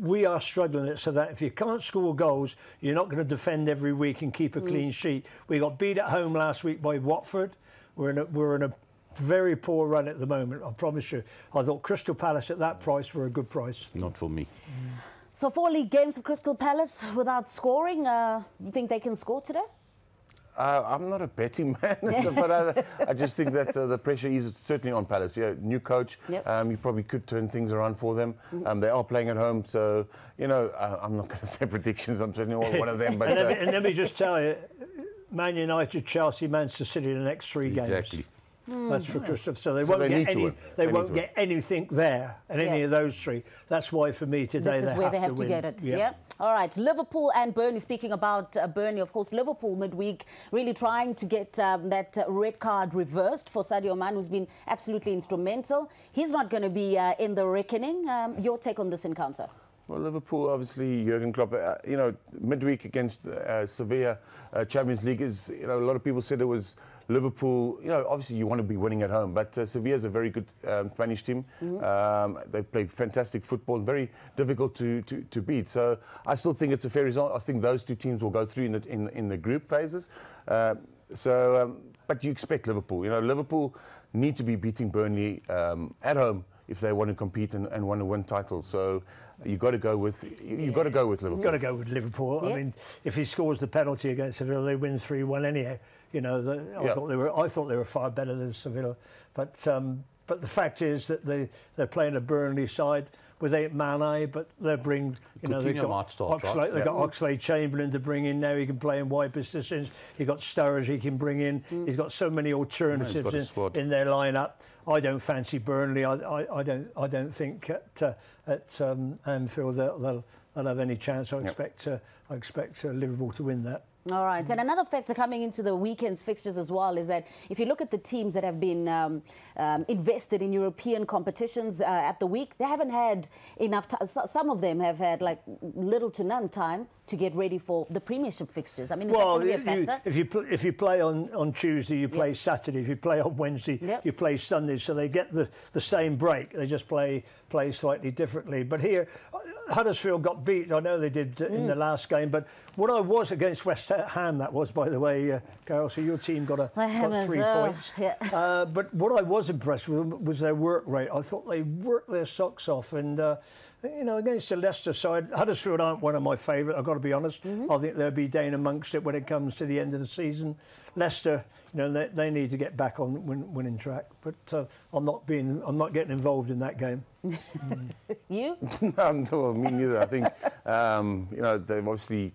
We are struggling at so that if you can't score goals, you're not going to defend every week and keep a clean sheet. We got beat at home last week by Watford. We're in a very poor run at the moment, I promise you. I thought Crystal Palace at that price were a good price. Not for me. So 4 league games of Crystal Palace without scoring. You think they can score today? I'm not a betting man, but I just think that the pressure is certainly on Palace. New coach, you probably could turn things around for them. They are playing at home, so, I'm not going to say predictions. I'm certainly one of them. But and let me just tell you, Man United, Chelsea, Manchester City in the next 3 games. Exactly. That's for Christoph. So they won't get anything there in any of those 3. That's why for me today this is where they have to get it. Yeah. All right. Liverpool and Burnley. Speaking about Burnley, of course, Liverpool midweek really trying to get that red card reversed for Sadio Mane, who's been absolutely instrumental. He's not going to be in the reckoning. Your take on this encounter? Well, Liverpool, obviously, Jurgen Klopp, midweek against Sevilla, Champions League is, a lot of people said it was Liverpool, you know, obviously you want to be winning at home, but Sevilla is a very good Spanish team. They play fantastic football, very difficult to beat. So I still think it's a fair result. I think those two teams will go through in the group phases. But you expect Liverpool. You know, Liverpool need to be beating Burnley at home if they want to compete and want to win titles. So you got to go with Liverpool. Got to go with Liverpool. Yeah. I mean, if he scores the penalty against Sevilla, they win 3-1 anyhow. You know, I thought they were far better than Sevilla. But the fact is that they're playing a Burnley side without Mane, but they bring, you know, they've got Oxlade-Chamberlain to bring in now. He can play in wide positions. You've got Sturridge he can bring in. He's got so many alternatives in their lineup. I don't fancy Burnley. I don't think at Anfield they'll have any chance. I expect Liverpool to win that. All right, and another factor coming into the weekend's fixtures as well is that if you look at the teams that have been invested in European competitions at the week, they haven't had enough time. Some of them have had like little to none time to get ready for the Premiership fixtures. I mean, is that going to be a factor? If you play on Tuesday, you play Saturday. If you play on Wednesday, you play Sunday. So they get the same break. They just play slightly differently. But here, Huddersfield got beat. I know they did in the last game. But what I was against West Ham, that was, by the way, Carol. So your team got 3 points. But what I was impressed with was their work rate. I thought they worked their socks off. And you know, against the Leicester side, Huddersfield aren't one of my favourite, I've got to be honest. I think they'll be down amongst it when it comes to the end of the season. Leicester, you know, they need to get back on winning track. But I'm not getting involved in that game. You? No, me neither. I think you know, they've obviously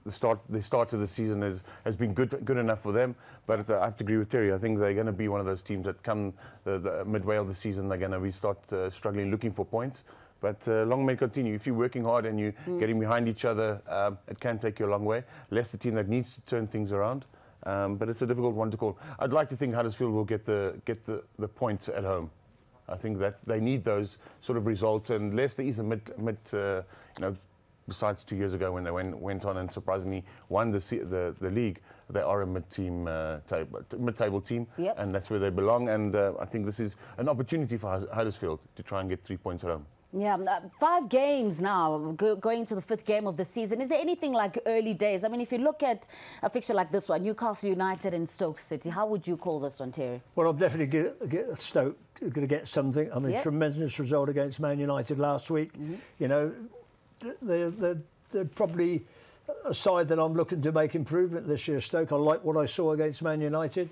the start of the season has been good enough for them. But I have to agree with Terry. I think they're going to be one of those teams that come the midway of the season, they're going to start struggling, looking for points. But long may it continue. If you're working hard and you're getting behind each other, it can take you a long way. Leicester team that needs to turn things around, but it's a difficult one to call. I'd like to think Huddersfield will get the points at home. I think that they need those sort of results. And Leicester is a mid you know, besides 2 years ago when they went on and surprisingly won the league, they are a mid-table team, and that's where they belong. And I think this is an opportunity for Huddersfield to try and get 3 points at home. Yeah, 5 games now, going to the 5th game of the season. Is there anything like early days? I mean, if you look at a fixture like this one, Newcastle United and Stoke City, how would you call this one, Terry? Well, I'm definitely get Stoke going to get something. I mean, tremendous result against Man United last week. You know, they're probably a side that I'm looking to make improvement this year. Stoke, I like what I saw against Man United.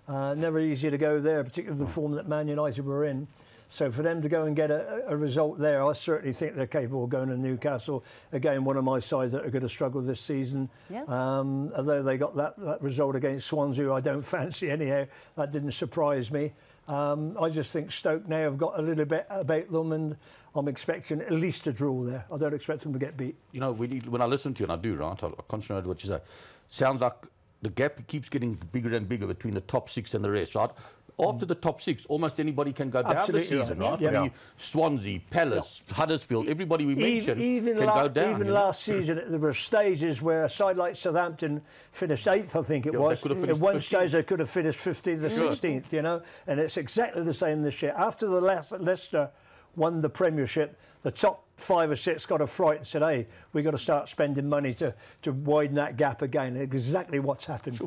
Never easy to go there, particularly the form that Man United were in. So for them to go and get a result there, I certainly think they're capable of going to Newcastle. Again, one of my sides that are going to struggle this season. Although they got that result against Swansea, who I don't fancy anyhow, that didn't surprise me. I just think Stoke now have got a little bit about them, and I'm expecting at least a draw there. I don't expect them to get beat. You know, when I listen to you, and I do, right, I concentrate on what you say. Sounds like the gap keeps getting bigger and bigger between the top 6 and the rest, right? After the top 6, almost anybody can go down this season, right? I mean, Swansea, Palace, Huddersfield, everybody we mentioned can go down. Even last season, there were stages where a side like Southampton finished 8th, I think it was. At one stage, they could have finished 15th or 16th, you know? And it's exactly the same this year. After the Leicester won the Premiership, the top 5 or 6 got a fright and said, hey, we've got to start spending money to widen that gap again. Exactly what's happened.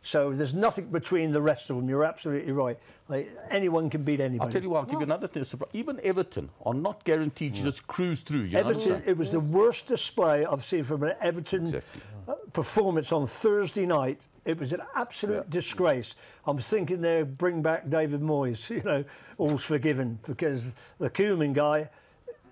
So there's nothing between the rest of them. You're absolutely right. Like, anyone can beat anybody. I'll tell you what, I'll give you another thing. Even Everton are not guaranteed to just cruise through. You Everton, it was the worst display I've seen from an Everton performance on Thursday night. It was an absolute disgrace. I'm thinking they'll bring back David Moyes, you know, all's forgiven, because the Koeman guy,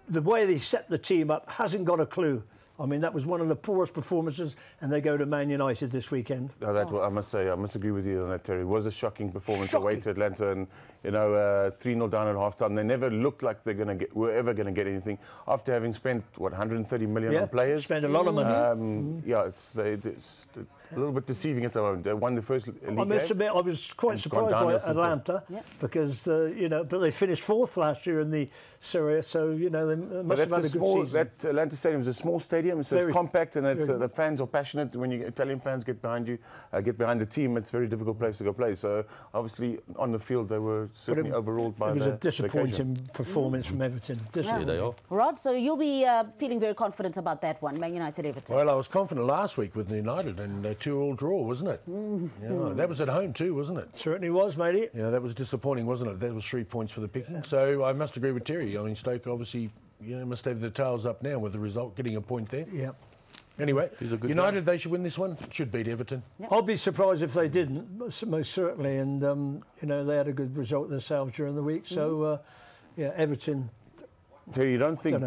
the way they set the team up, hasn't got a clue. I mean, that was one of the poorest performances, and they go to Man United this weekend. No, I must say, I must agree with you on that, Terry. It was a shocking performance away to Atlanta, and you know, 3-0 down at half-time. They never looked like were ever going to get anything after having spent what 130 million on players. Spent a lot of money. Yeah, a little bit deceiving at the moment. They won the first league I must admit, I was quite surprised by Atlanta because, you know, but they finished 4th last year in the Serie, so, you know, they must have had a good season. That Atlanta Stadium is a small stadium, so it's compact, and it's, the fans are passionate. When Italian fans get behind you, get behind the team, it's a very difficult place to go play. So, obviously, on the field, they were certainly overruled by the It was a disappointing performance from Everton. Yeah, they are. Rod, so you'll be feeling very confident about that one, Man United Everton. Well, I was confident last week with United, and a 2-2 draw, wasn't it? Yeah, that was at home too, wasn't it? Certainly was, matey. Yeah, that was disappointing, wasn't it? That was 3 points for the picking. So I must agree with Terry. I mean, Stoke obviously, you know, must have their tails up now with the result, getting a point there. Yeah. Anyway, United, they should win this one. Should beat Everton. Yep. I'd be surprised if they didn't, most certainly. And, you know, they had a good result themselves during the week. So, yeah, Everton. Terry, you don't think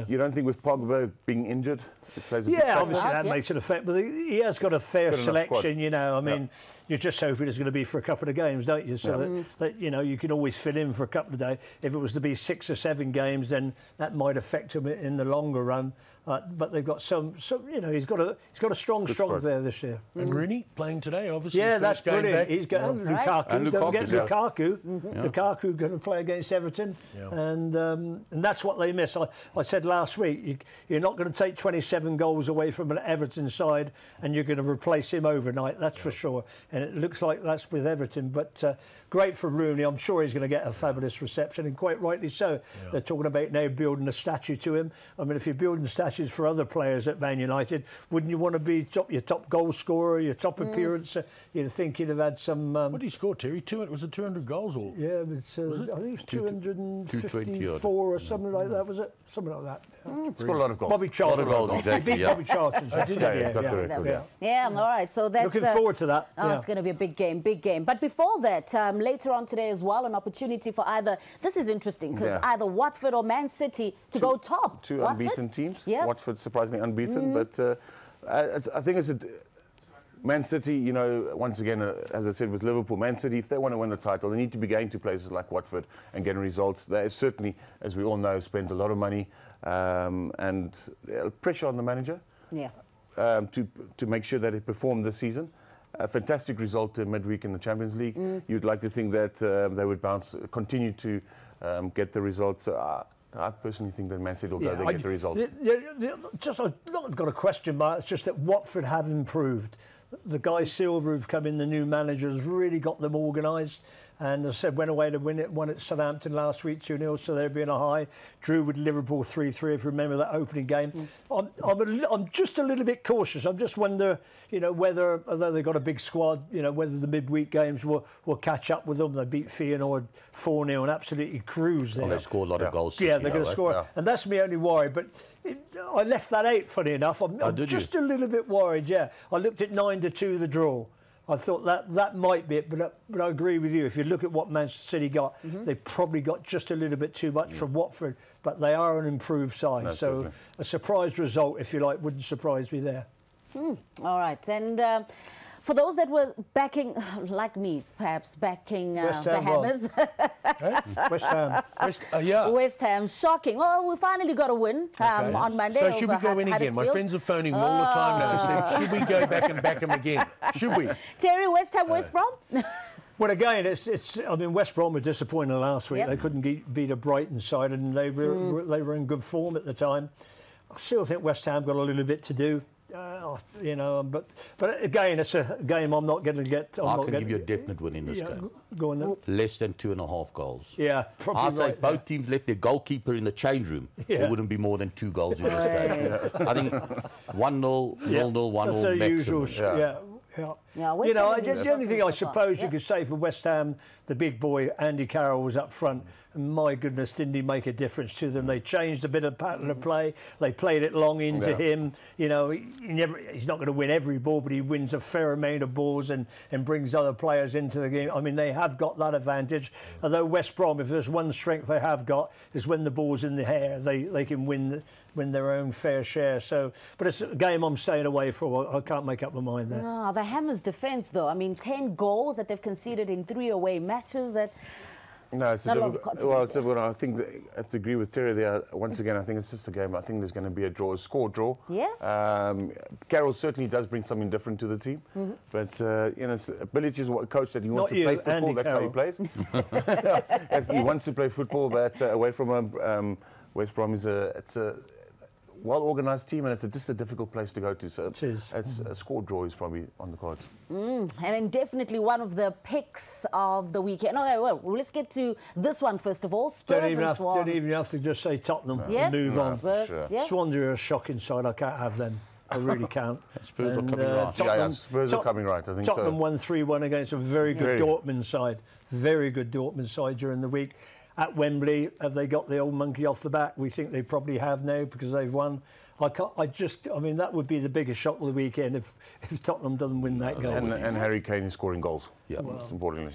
with Pogba being injured, it plays a big factor? Obviously that makes an effect, but he has got a fair selection, you know. I mean, you're just hoping it's going to be for a couple of games, don't you? So that, you know, you can always fit in for a couple of days. If it was to be 6 or 7 games, then that might affect him in the longer run. But they've got some, you know, he's got a strong there this year. And Rooney playing today, obviously. Yeah, that's brilliant. Back. He's got Lukaku. And Don't forget Lukaku. Lukaku going to play against Everton, and that's what they miss. I said last week, you're not going to take 27 goals away from an Everton side, and you're going to replace him overnight. That's for sure. And it looks like that's with Everton. But great for Rooney. I'm sure he's going to get a fabulous reception, and quite rightly so. Yeah. They're talking about now building a statue to him. I mean, if you're building statues for other players at Man United, wouldn't you want to be your top goal scorer, your top appearance? You'd think you'd have had some... what did he score, Terry? Was it 200 goals? Or? Yeah, I think it was 254 or something like that, was it? Something like that. It's got a lot of goals. Bobby Charlton. Exactly, Bobby Charlton. Yeah, all right. So that's... Looking forward to that. Oh, it's going to be a big game, big game. But before that, later on today as well, an opportunity for either... This is interesting, because either Watford or Man City to go top. Two unbeaten teams. Yeah. Watford surprisingly unbeaten, but I think it's Man City, you know, once again, as I said with Liverpool, Man City, if they want to win the title, they need to be going to places like Watford and getting results. They certainly, as we all know, spent a lot of money and pressure on the manager to make sure that he performed this season. A fantastic result midweek in the Champions League. You'd like to think that they would continue to get the results. I personally think that Man City will go there and get the result. I've not got a question mark. It's just that Watford have improved. The guy Silva who've come in, the new manager, has really got them organised. And as I said, went away to won at Southampton last week 2-0, so they're being a high. Drew with Liverpool 3-3, if you remember that opening game. I'm just a little bit cautious. I just wonder, you know, whether, although they've got a big squad, you know, whether the midweek games will catch up with them. They beat Feyenoord 4-0 and absolutely cruise there. They scored a lot of goals. Yeah, they're going to score. And that's my only worry. But I left that out, funny enough. I'm just a little bit worried, I looked at 9-2, the draw. I thought that might be it, but I agree with you. If you look at what Manchester City got, they probably got just a little bit too much from Watford, but they are an improved side. No, so certainly. A surprise result, if you like, wouldn't surprise me there. All right. And for those that were backing, like me, perhaps, backing the Hammers. West Ham. West Ham, shocking. Well, we finally got a win on Monday. So should we go in again? My friends are phoning me all the time now. They say, should we go back and back them again? Should we? Terry, West Ham, West Brom? Well, again, I mean, West Brom were disappointing last week. They couldn't beat a Brighton side, and they were in good form at the time. I still think West Ham got a little bit to do. You know, but again, it's a game I'm not going to get. I can give you a definite win in this game. Go on then. Less than 2.5 goals. Yeah, probably I think both teams left their goalkeeper in the change room. There wouldn't be more than 2 goals in this game. I think 1-0, 0-0, 1-0 That's the usual. You know, the only thing I suppose you could say for West Ham, the big boy Andy Carroll was up front, and my goodness, didn't he make a difference to them? They changed a bit of pattern of play. They played it long into him. You know, he's not going to win every ball, but he wins a fair amount of balls and brings other players into the game. I mean, they have got that advantage. Although West Brom, if there's one strength they have got, is when the ball's in the air, they can win their own fair share. So, but it's a game I'm staying away from. I can't make up my mind there. The Hammers' defence, though. I mean, 10 goals that they've conceded in 3 away matches. That No, it's not a a lot of difficult. confidence. Well, I think I have to agree with Terry there. Once again, I think it's just a game. I think there's going to be a draw, a score draw. Yeah. Carroll certainly does bring something different to the team, but Bilic is a coach that he wants to play football. Andy That's Carroll. how he plays. He wants to play football, but away from West Brom it's a well-organised team, and it's just a difficult place to go to. So it's a score draw is probably on the cards. And then definitely one of the picks of the weekend. Okay, well, let's get to this one first of all. Spurs and Swans. Don't even have to just say Tottenham Yeah. and move on. Spurs, sure. Yeah. Swans are a shocking side. I can't have them. I really can't. Spurs are coming right. Spurs are coming right, I think Tottenham so. won 3-1 against a very good Dortmund side. Very good Dortmund side during the week. At Wembley, have they got the old monkey off the back? We think they probably have now because they've won. I mean, that would be the biggest shock of the weekend if Tottenham doesn't win that game. And Harry Kane is scoring goals. Yeah, importantly.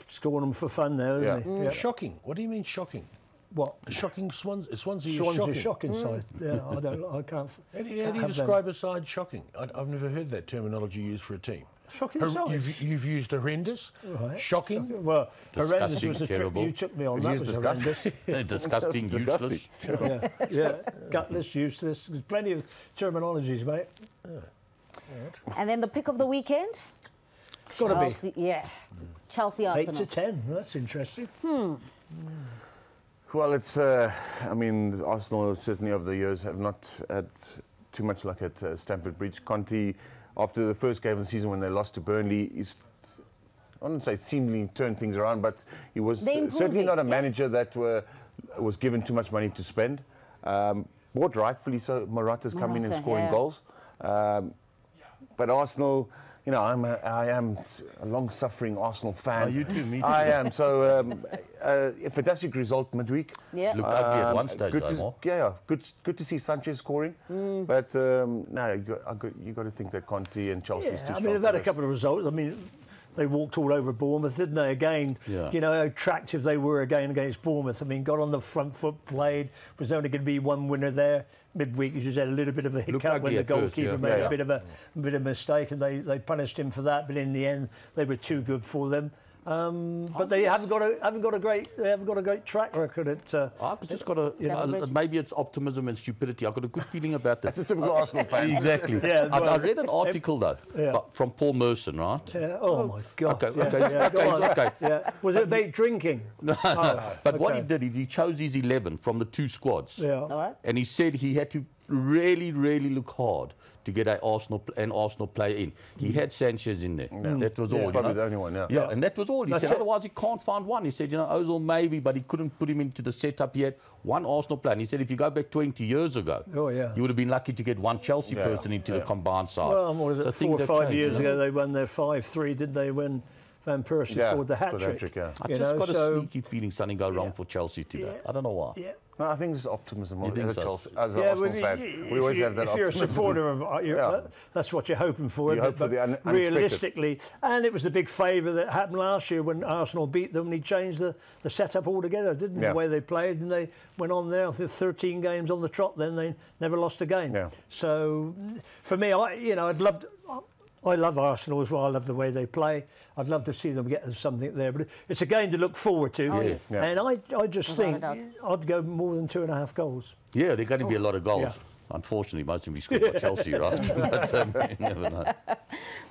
Scoring them for fun now, isn't he? Yeah. Shocking. What do you mean shocking? What? A shocking Swansea. Swansea shocking side. Yeah, I can't. How do you describe a side shocking? I've never heard that terminology used for a team. Shocking side. You've used horrendous, shocking. Well, horrendous was the trip you took me on. That was horrendous. Disgusting, useless. Yeah, gutless, useless. There's plenty of terminologies, mate. And then the pick of the weekend? It's got to be. Yeah. Chelsea Arsenal. 8-10. That's interesting. Well, it's. I mean, Arsenal certainly over the years have not had too much luck at Stamford Bridge. Conte, after the first game of the season when they lost to Burnley, I wouldn't say seemingly turned things around, but he was certainly not a manager that was given too much money to spend. Bought rightfully so. Morata's come in and scoring goals. But Arsenal, you know, I am a long-suffering Arsenal fan. Oh, you too, me too. I am. So a fantastic result midweek. Yeah. Looked ugly at one stage, good to see Sanchez scoring. But no, you got to think that Conte and Chelsea is too strong. I mean, they've had a couple of results. I mean, they walked all over Bournemouth, didn't they? Again, you know, how attractive they were again against Bournemouth. I mean, got on the front foot, played. Was only going to be one winner there. Midweek, you just had a little bit of a hiccup when the goalkeeper made a bit of a mistake, and they punished him for that. But in the end, they were too good for them. But they haven't got a great track record at. I've just got maybe it's optimism and stupidity. I've got a good feeling about that. That's a typical Arsenal fan. Exactly. I read an article though from Paul Merson, right? Yeah. Oh my God. Okay. Yeah. Was it about drinking? No. But what he did is he chose his 11 from the two squads. Yeah. All right. And he said he had to really look hard to get an Arsenal player in. He had Sanchez in there. That was all. Probably the only one, Yeah, and that was all. He said otherwise he can't find one. He said, you know, Ozil maybe, but he couldn't put him into the setup yet. One Arsenal player. And he said if you go back 20 years ago, you would have been lucky to get one Chelsea person into the combined side. Well, what was it, 4 or 5 years ago they won their 5-3, didn't they, when Van Persie scored the hat-trick? I just got a sneaky feeling something go wrong for Chelsea today. I don't know why. Yeah. No, I think it's optimism. As an Arsenal fan, we always have that optimism. If you're a supporter of, that's what you're hoping for. But realistically, and it was the big favour that happened last year when Arsenal beat them, and he changed the setup altogether, didn't he? The way they played, and they went on there. I think 13 games on the trot. Then they never lost a game. Yeah. So, for me, I love Arsenal as well. I love the way they play. I'd love to see them get something there. But it's a game to look forward to. Oh, yes. And I just think I'd go more than 2.5 goals. Yeah, there are going to be a lot of goals. Yeah. Unfortunately, most of them be scored by Chelsea, right? But you never know.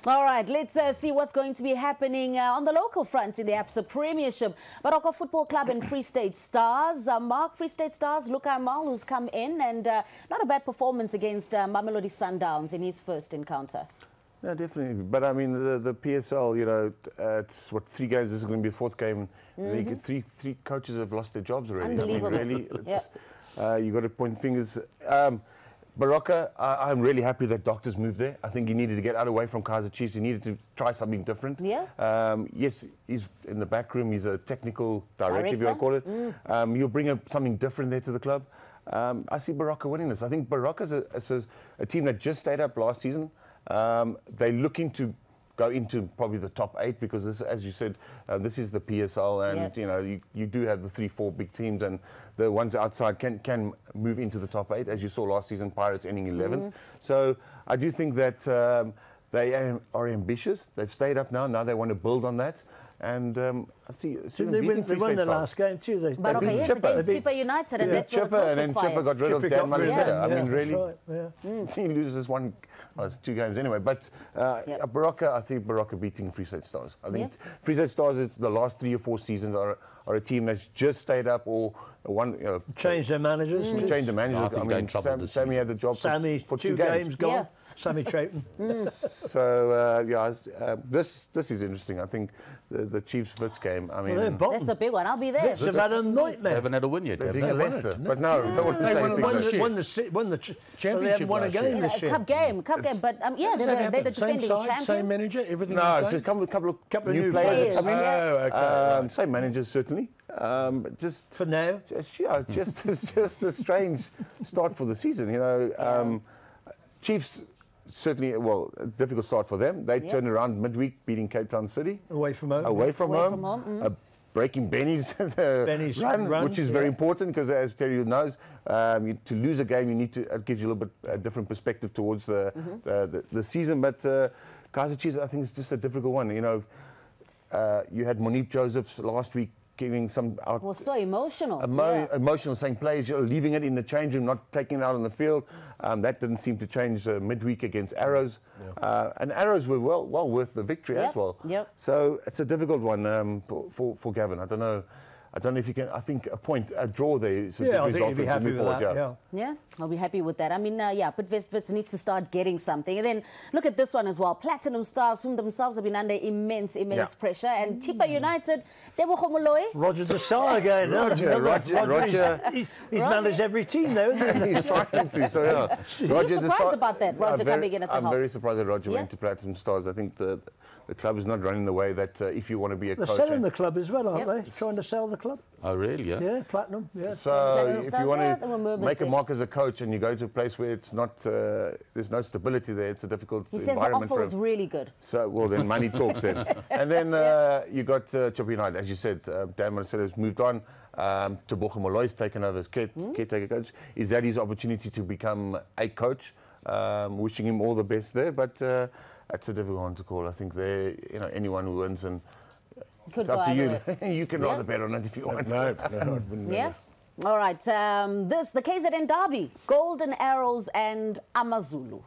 All right, let's see what's going to be happening on the local front in the ABSA Premiership. Baroka Football Club and Free State Stars. Mark, Free State Stars, Luka Amal, who's come in, and not a bad performance against Mamelodi Sundowns in his first encounter. Yeah, definitely. But I mean, the PSL, you know, it's 3 games. This is going to be the 4th game. And three coaches have lost their jobs already. Unbelievable. I mean, really, you got to point fingers. Baroka, I'm really happy that Doctors moved there. I think he needed to get out away from Kaizer Chiefs. He needed to try something different. Yeah. Yes, he's in the back room. He's a technical director, if you want to call it. You'll bring something different there to the club. I see Baroka winning this. I think Baroka's a team that just stayed up last season. They're looking to go into probably the top 8 because, this, as you said, this is the PSL, and you know you do have the 3-4 big teams, and the ones outside can move into the top 8, as you saw last season, Pirates ending 11th. So I do think that they are ambitious. They've stayed up now. Now they want to build on that. And I see. Did they won the last game too? They beat Chipper. Against Chipper United, and that's Chipper, and then Chipper got rid of Dan Malacea. I mean, really, he loses one. Well, it's 2 games anyway. But Baraka, I think Baraka beating Free State Stars. I think Free State Stars is the last 3 or 4 seasons are a team that's just stayed up or one. Changed their managers. Changed the managers. I mean, Sammy had the job for 2 games. Gone. Yeah. Sammy Trayton. So this is interesting. I think the Chiefs Wits game. I mean, that's a big one. I'll be there. Wits have had a nightmare. They haven't had a win yet. They're doing Leicester, but no, don't want to say won the championship. They haven't won a game this year. Cup game. But they're the defending champions. Same manager, everything. No, it's a couple of new players that come in. Same managers certainly. Just for now. Just a strange start for the season. You know, Chiefs. Certainly, well, a difficult start for them. They turned around midweek, beating Cape Town City. Away from home. Away from home. Breaking Benny's run, which is very important because, as Terry knows, to lose a game, you need to. It gives you a little bit a different perspective towards the season. But Kaiser Chiefs, I think, is just a difficult one. You know, you had Monique Josephs last week. Giving some out. Was so emotional. Emotional, saying players leaving it in the change room, not taking it out on the field. That didn't seem to change midweek against Arrows, and Arrows were well worth the victory as well. So it's a difficult one for Gavin. I don't know if you can. I think a draw there is a good result for him to move forward. Yeah, I'll be happy with that. I mean, but Wits need to start getting something. And then look at this one as well. Platinum Stars, whom themselves have been under immense pressure. And Chipper United, Debo Khomoloi. Roger Desai again. Roger. He's managed every team though, isn't he? He's trying to. So Roger Desai. Surprised about that, Roger coming in at the help. I'm very surprised that Roger went to Platinum Stars. I think the club is not running the way that if you want to be a coach. They're selling the club as well, aren't they? Trying to sell the club. Oh, really? Yeah, Platinum. Yeah. So if you want to make a mark as a coach and you go to a place where it's not, there's no stability there, it's a difficult environment. He says the offer was really good. So, well, then money talks then. And then you got Chipper United, as you said, Dan Malacea has moved on. Tebogo Molloy's taken over as caretaker coach. Is that his opportunity to become a coach? Wishing him all the best there, but it's a difficult one to call. I think anyone who wins and it's up to you. You can rather bet on it if you want. No, I wouldn't. Yeah. All right. The KZN derby, Golden Arrows and Amazulu.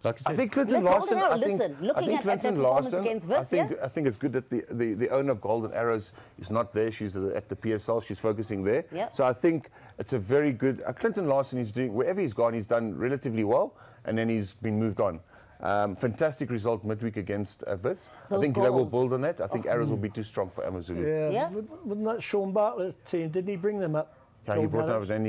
Like I think Clinton Larson. Looking at that performance against Wits, I think it's good that the owner of Golden Arrows is not there. She's at the PSL. She's focusing there. So I think it's a very good. Clinton Larson is doing wherever he's gone. He's done relatively well, and then he's been moved on. Fantastic result midweek against Wits. I think they will build on that. I think Arrows will be too strong for Amazulu. Yeah. Wasn't that Sean Bartlett's team? Didn't he bring them up? Yeah, he brought them up, then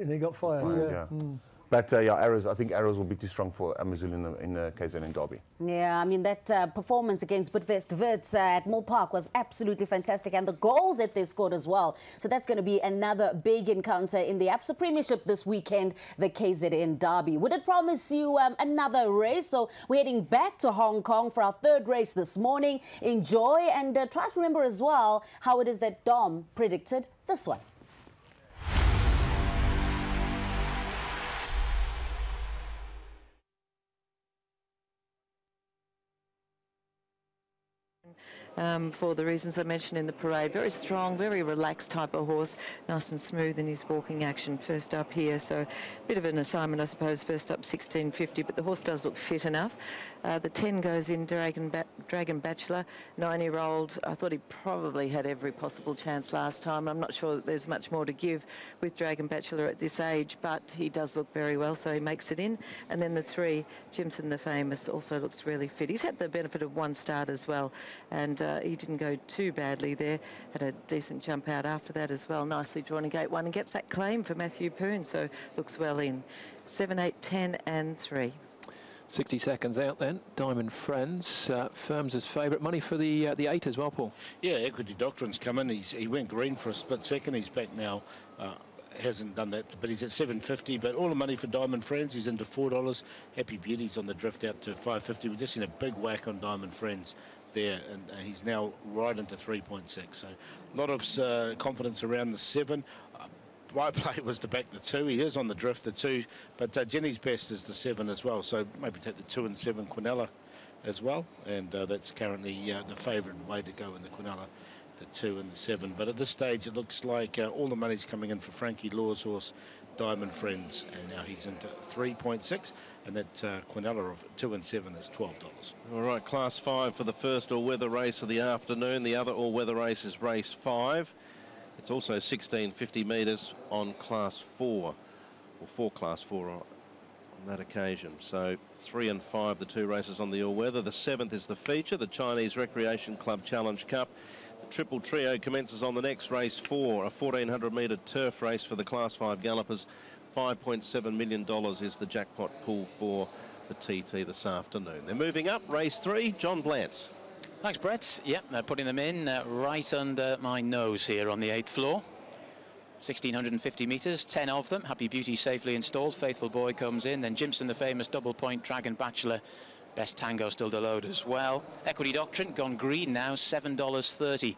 he got fired. But Arrows, I think Arrows will be too strong for Amazulu in the KZN derby. Yeah, I mean, that performance against Bidvest Wits at Moore Park was absolutely fantastic, and the goals that they scored as well. So that's going to be another big encounter in the ABSA Premiership this weekend, the KZN derby. Would it promise you another race? So we're heading back to Hong Kong for our 3rd race this morning. Enjoy, and try to remember as well how it is that Dom predicted this one. For the reasons I mentioned in the parade. Very strong, very relaxed type of horse, nice and smooth in his walking action. First up here, so a bit of an assignment, I suppose. First up 1650, but the horse does look fit enough. The 10 goes in Dragon Bachelor, 9-year-old. I thought he probably had every possible chance last time. I'm not sure that there's much more to give with Dragon Bachelor at this age, but he does look very well, so he makes it in. And then the 3, Jimson the Famous, also looks really fit. He's had the benefit of 1 start as well, and he didn't go too badly there. Had a decent jump out after that as well. Nicely drawn in gate 1 and gets that claim for Matthew Poon, so looks well in. 7, 8, 10 and 3. 60 seconds out then. Diamond Friends firms as favourite. Money for the 8 as well, Paul. Yeah, Equity Doctrine's come in. He went green for a split second. He's back now. Hasn't done that, but he's at 750. But all the money for Diamond Friends. He's into $4. Happy Beauty's on the drift out to 550. We've just seen a big whack on Diamond Friends there, and he's now right into 3.6. So a lot of confidence around the 7. My play was to back the 2. He is on the drift, the 2, but Jenny's best is the 7 as well. So maybe take the 2 and 7 Quinella as well, and that's currently the favourite way to go in the Quinella, the 2 and the 7. But at this stage, it looks like all the money's coming in for Frankie Law's horse, Diamond Friends, and now he's into 3.6, and that Quinella of 2 and 7 is $12. All right, Class 5 for the first all-weather race of the afternoon. The other all-weather race is race 5. It's also 1650 metres on Class 4, or for Class 4 on that occasion. So 3 and 5, the 2 races on the all-weather. The 7th is the feature, the Chinese Recreation Club Challenge Cup. The Triple Trio commences on the next race 4, a 1400-metre turf race for the Class 5 gallopers. $5.7 million is the jackpot pool for the TT this afternoon. They're moving up, race 3, John Blantz. Thanks, Brett. Yep, they're putting them in right under my nose here on the 8th floor. 1,650 metres, 10 of them. Happy Beauty safely installed. Faithful Boy comes in. Then Jimson the Famous, Double Point, Dragon Bachelor, Best Tango still to load as well. Equity Doctrine gone green now, $7.30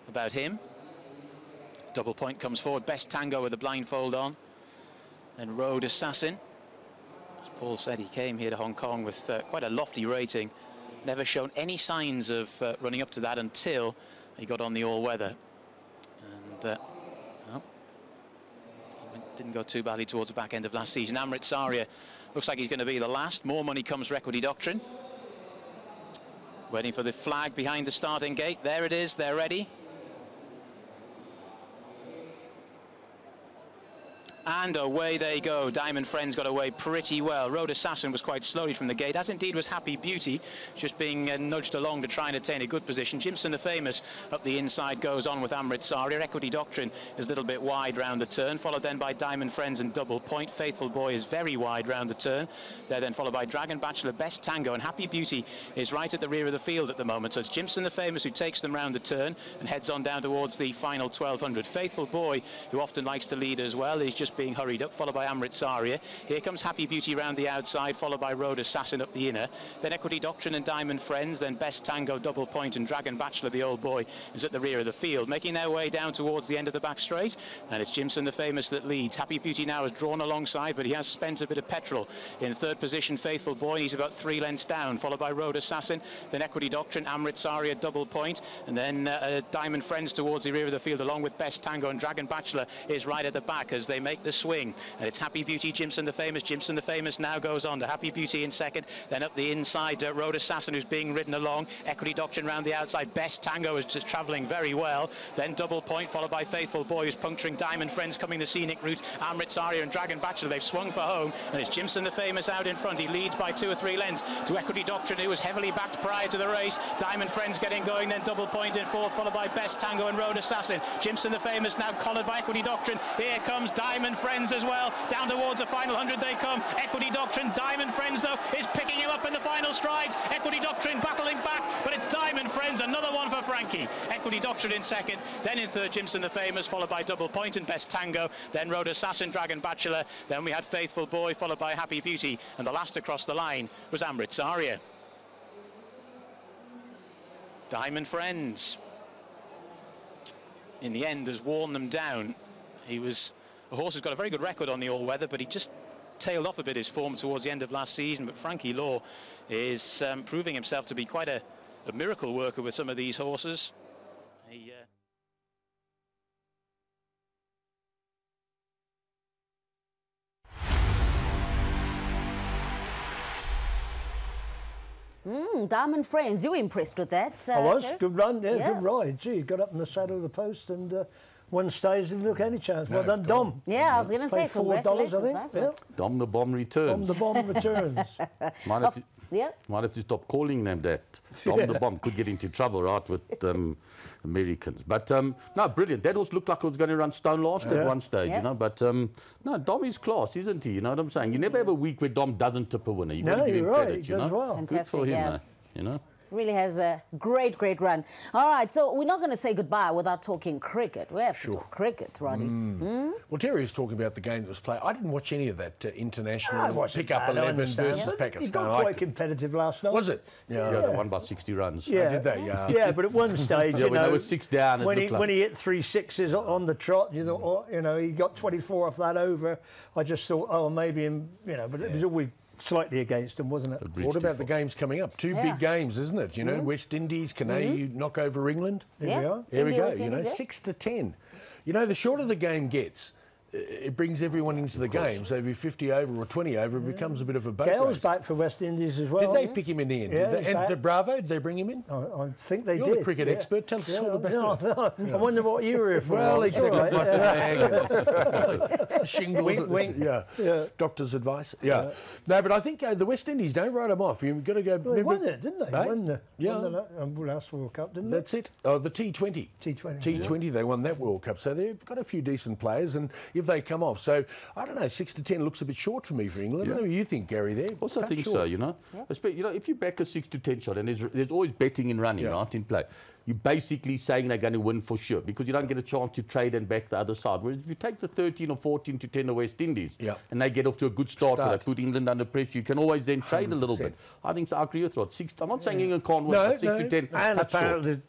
about him. Double Point comes forward. Best Tango with the blindfold on. And Road Assassin. As Paul said, he came here to Hong Kong with quite a lofty rating. Never shown any signs of running up to that until he got on the all-weather. And well, didn't go too badly towards the back end of last season. Amrit Saria looks like he's going to be the last. More money comes Equity Doctrine. Waiting for the flag behind the starting gate. There it is. They're ready. And away they go. Diamond Friends got away pretty well. Road Assassin was quite slowly from the gate, as indeed was Happy Beauty, just being nudged along to try and attain a good position. Jimson the Famous up the inside goes on with Amrit Saria. Equity Doctrine is a little bit wide round the turn, followed then by Diamond Friends and Double Point. Faithful Boy is very wide round the turn. They're then followed by Dragon Bachelor, Best Tango, and Happy Beauty is right at the rear of the field at the moment. So it's Jimson the Famous who takes them round the turn and heads on down towards the final 1200. Faithful Boy, who often likes to lead as well, is just being hurried up, followed by Amrit Saria. Here comes Happy Beauty round the outside, followed by Road Assassin up the inner. Then Equity Doctrine and Diamond Friends, then Best Tango, Double Point, and Dragon Bachelor, the old boy, is at the rear of the field, making their way down towards the end of the back straight. And it's Jimson the Famous that leads. Happy Beauty now is drawn alongside, but he has spent a bit of petrol. In third position, Faithful Boy, he's about 3 lengths down, followed by Road Assassin, then Equity Doctrine, Amrit Saria, Double Point, and then Diamond Friends towards the rear of the field, along with Best Tango, and Dragon Bachelor is right at the back as they make the swing. And it's Happy Beauty, Jimson the Famous. Jimson the Famous now goes on to Happy Beauty in second. Then up the inside, Road Assassin, who's being ridden along. Equity Doctrine round the outside. Best Tango is just travelling very well. Then Double Point, followed by Faithful Boy, who's puncturing Diamond Friends, coming the scenic route. Amrit Saria and Dragon Bachelor, they've swung for home. And it's Jimson the Famous out in front. He leads by 2 or 3 lengths to Equity Doctrine, who was heavily backed prior to the race. Diamond Friends getting going, then Double Point in fourth, followed by Best Tango and Road Assassin. Jimson the Famous now collared by Equity Doctrine. Here comes Diamond Friends as well. Down towards the final 100 they come. Equity Doctrine, Diamond Friends though is picking him up in the final strides. Equity Doctrine battling back, but it's Diamond Friends, another one for Frankie. Equity Doctrine in second, then in third Jimson the Famous, followed by Double Point and Best Tango, then Road Assassin, Dragon Bachelor, then we had Faithful Boy, followed by Happy Beauty, and the last across the line was Amrit Saria. Diamond Friends in the end has worn them down. The horse has got a very good record on the all-weather, but he just tailed off a bit his form towards the end of last season. But Frankie Law is proving himself to be quite a miracle worker with some of these horses. Diamond Friends, you were impressed with that? I was. Terry? Good run, yeah, good ride. Gee, got up in the saddle of the post and one stage didn't look any chance. Well done, Dom. Yeah, I was going to say, $4, I think. Yeah. Dom the Bomb returns. Dom the Bomb returns. Might have to stop calling them that. Dom the Bomb could get into trouble, right, with Americans. But, no, brilliant. That horse looked like it was going to run stone last at one stage, you know. But, no, Dom is class, isn't he? You know what I'm saying? You never have a week where Dom doesn't tip a winner. You've got to give him credit, he does well. Fantastic, good for him, you know. Really has a great run. All right, so we're not going to say goodbye without talking cricket. We have to talk cricket, Roddy. Well, Terry was talking about the game that was played. I didn't watch any of that international pick-up 11 versus Pakistan. He got quite competitive last night. Was it? Yeah, they won by 60 runs. Yeah, did they? Yeah, but at one stage, you know, there was 6 down. When he hit 3 sixes on the trot, you thought, oh, you know, he got 24 off that over. I just thought, oh, maybe, you know, but it was always slightly against them, wasn't it? What about the games coming up? Two big games, isn't it? You know, West Indies, can they knock over England? There we are. There we go. You know, 6-10. You know, the shorter the game gets, it brings everyone into the game. So if you're 50 over or 20 over, it becomes a bit of a boat Gale's race. back for West Indies as well. Did they pick him in the end? Yeah, and Bravo, did they bring him in? I think they did. You're the cricket expert. Tell us all about it. No. I wonder what you were here for. Well, exactly. Right. Shingles. Wink, wink. Yeah. Doctor's advice. Yeah. No, but I think the West Indies, don't write them off. You've got to go. Well, they won it, didn't they? Eh? Won the last World Cup, didn't they? That's it. Oh, the T20. T20. They won that World Cup. So they've got a few decent players, and if they come off. So, I don't know, 6-10 looks a bit short for me for England. I don't know what you think, Gary, there. Also, I think so, you know. You know, if you back a 6-10 shot, and there's always betting in running, right, in play, you're basically saying they're going to win for sure because you don't get a chance to trade and back the other side. Whereas if you take the 13 or 14-10 of West Indies and they get off to a good start, they put England under pressure, you can always then trade 100%. A little bit. I think I agree with Rod. I'm not saying England can't win, but 6-10. And apparently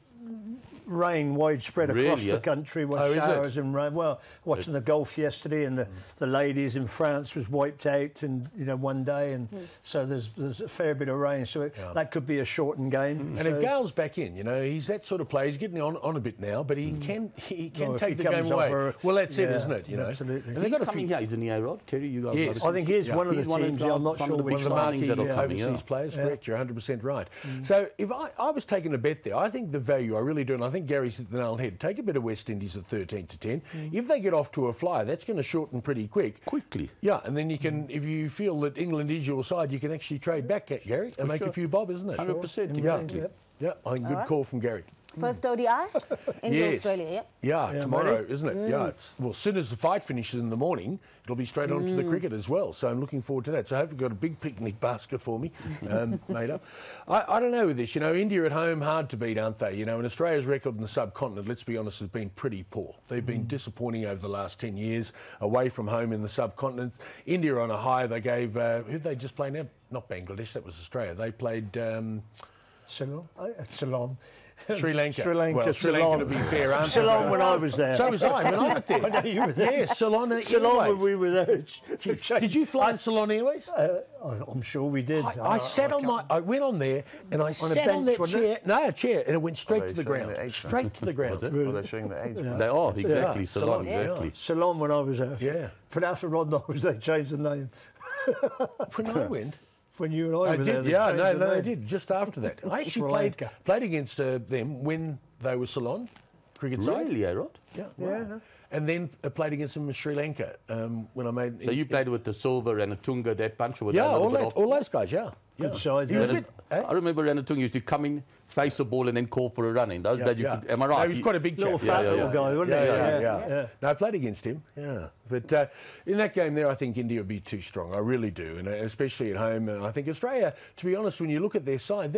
rain widespread across the country, showers and rain. Well, watching the golf yesterday, and the ladies in France was wiped out in one day, and so there's a fair bit of rain. So that could be a shortened game. And if Gale's back in, you know, he's that sort of player. He's getting on a bit now, but he can take the game away. Well, that's it, isn't it? You know, absolutely. And he's coming here, isn't he, Rod? Terry, you guys. Yes, I think he's one of the teams. I'm not sure which one of the overseas players. Correct, you're 100% right. So if I was taking a bet there, I think the value, I really do, and I think Gary's hit the nail on the head. Take a bit of West Indies at 13-10. If they get off to a flyer, that's going to shorten pretty quickly. Yeah, and then you can, if you feel that England is your side, you can actually trade back, Gary, and make a few bob, isn't it? 100%, exactly. Yeah, I think good call from Gary. First ODI? India, Australia, Yeah, tomorrow, isn't it? Yeah. Well, as soon as the fight finishes in the morning, it'll be straight on to the cricket as well. So I'm looking forward to that. So I hope you've got a big picnic basket for me made up. I don't know with this. You know, India at home, hard to beat, aren't they? You know, and Australia's record in the subcontinent, let's be honest, has been pretty poor. They've been disappointing over the last 10 years, away from home in the subcontinent. India on a high, they gave, who'd they just play now? Not Bangladesh, that was Australia. They played... Ceylon. Sri Lanka. Well, Sri Lanka, to be fair, aren't Ceylon when I was there. So was I when I went there. I know you were there. Yes, Ceylon when we were there. Did you fly in Ceylon Airways? I'm sure we did. I went on there and I sat on that chair. No, a chair, and it went straight to the ground. Straight to the ground. Are they showing the age? They are, exactly. Ceylon, exactly. Ceylon when I was there. Yeah. But after Rod and I was there, they changed the name. When I went? When you and I were there. Yeah, no, they did, just after that. I actually played against them when they were Ceylon, cricket side. Really, Rod? Yeah. And then played against them in Sri Lanka when I made... So you played with the Silver and the Tunga, that bunch? Or all those guys, Good side. I remember Ranatunga used to come in, face the ball and then call for a run in. Those days, am I right? He was quite a big chap. Little guy, wasn't he? Yeah. No, I played against him, But in that game there, I think India would be too strong. I really do, and especially at home. And I think Australia, to be honest, when you look at their side,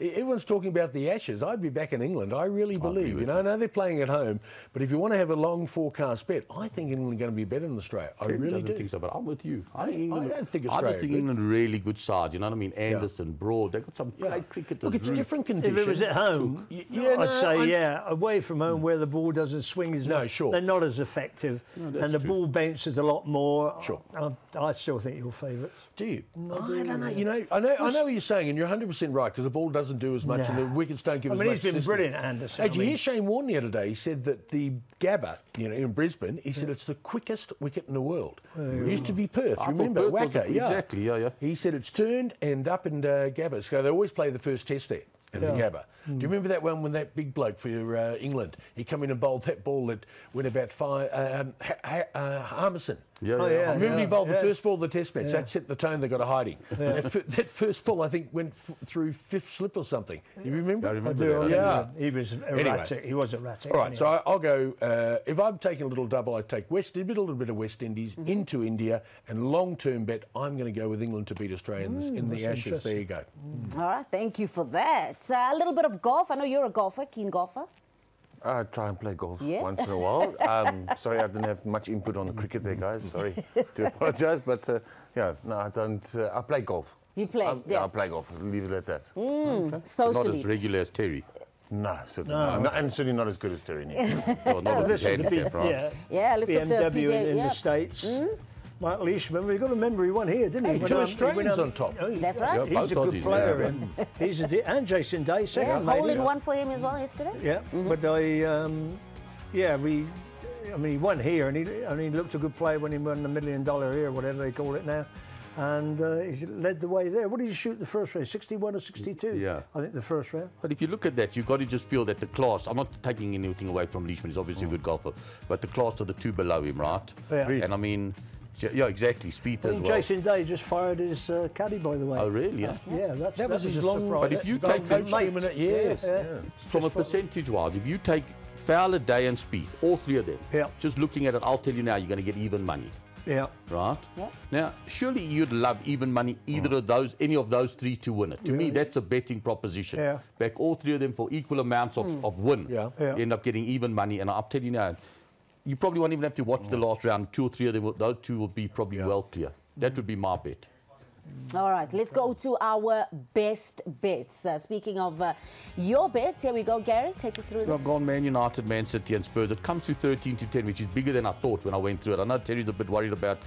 everyone's talking about the Ashes. I'd be back in England. I really believe. You know, I know they're playing at home, but if you want to have a long forecast bet, I think England are going to be better than Australia. I really do. Think so, but I'm with you. I don't think Australia. I just think England really good side. You know what I mean? Anderson, Broad, they've got some great cricketers. Look, it's different conditions. If it was at home, I'd say away from home where the ball doesn't swing as much, they're not as effective, and the ball bounces a lot more. Sure. I still think you're favourites. Do you? I don't know. You know, I know what you're saying, and you're 100% right because the ball doesn't do as much, and the wickets don't give as much. He's been brilliant, Anderson. Hey, did you hear Shane Warne the other day? He said that the Gabba, in Brisbane, he said it's the quickest wicket in the world. It used to be Perth. Remember, Wacker? Exactly. Yeah. He said it's turned and up in Gabba. So they always play the first test there. At the Gabba. Do you remember that one when that big bloke for England, he come in and bowled that ball that went about Harmison? Remember he bowled the first ball of the test match? That set the tone, they got a hiding. That first ball, I think, went through fifth slip or something. Do you remember? I remember that. He was erratic. Anyway. He was erratic. All right, so I'll go, if I'm taking a little double, I take a little bit of West Indies into India, and long-term bet, I'm going to go with England to beat Australia in the Ashes. There you go. All right, thank you for that. A little bit of golf. I know you're a golfer, keen golfer. I try and play golf once in a while. Sorry, I didn't have much input on the cricket there, guys. Sorry, do apologise, but I don't. I play golf. You play? I play golf. Leave it at that. Socially. Not as regular as Terry. No, certainly not. And certainly not as good as Terry. Well, not as this is the big, let's BMW look at the PJ, in the States. Mark Leishman, we've got to remember he won here, didn't he? Hey, two Australians on top. That's right. He's a good player. And Jason Day, second. Hole in one for him as well yesterday. Yeah, but I mean, he won here, and he looked a good player when he won the $1 million here, whatever they call it now. And he led the way there. What did he shoot the first round? 61 or 62? Yeah. I think the first round. But if you look at that, you've got to just feel that the class, I'm not taking anything away from Leishman, he's obviously a good golfer, but the class are the two below him, right? Yeah. And I mean, yeah, exactly, Spieth as well. Jason Day just fired his caddy, by the way. Oh, really? Yeah, that was his long. But if you take from a percentage-wise, if you take Fowler, Day and Spieth, all three of them, just looking at it, I'll tell you now, you're going to get even money. Yeah. Right? Yeah. Now, surely you'd love even money, either of those, any of those three to win it. To me, that's a betting proposition. Yeah. Back all three of them for equal amounts of win. Yeah. End up getting even money. And I'll tell you now, you probably won't even have to watch the last round. Two or three of them, those two will be probably well clear. That would be my bet. All right, let's go to our best bets. Speaking of your bets, here we go, Gary. Take us through this. I've gone Man United, Man City and Spurs. It comes to 13-10, which is bigger than I thought when I went through it. I know Terry's a bit worried about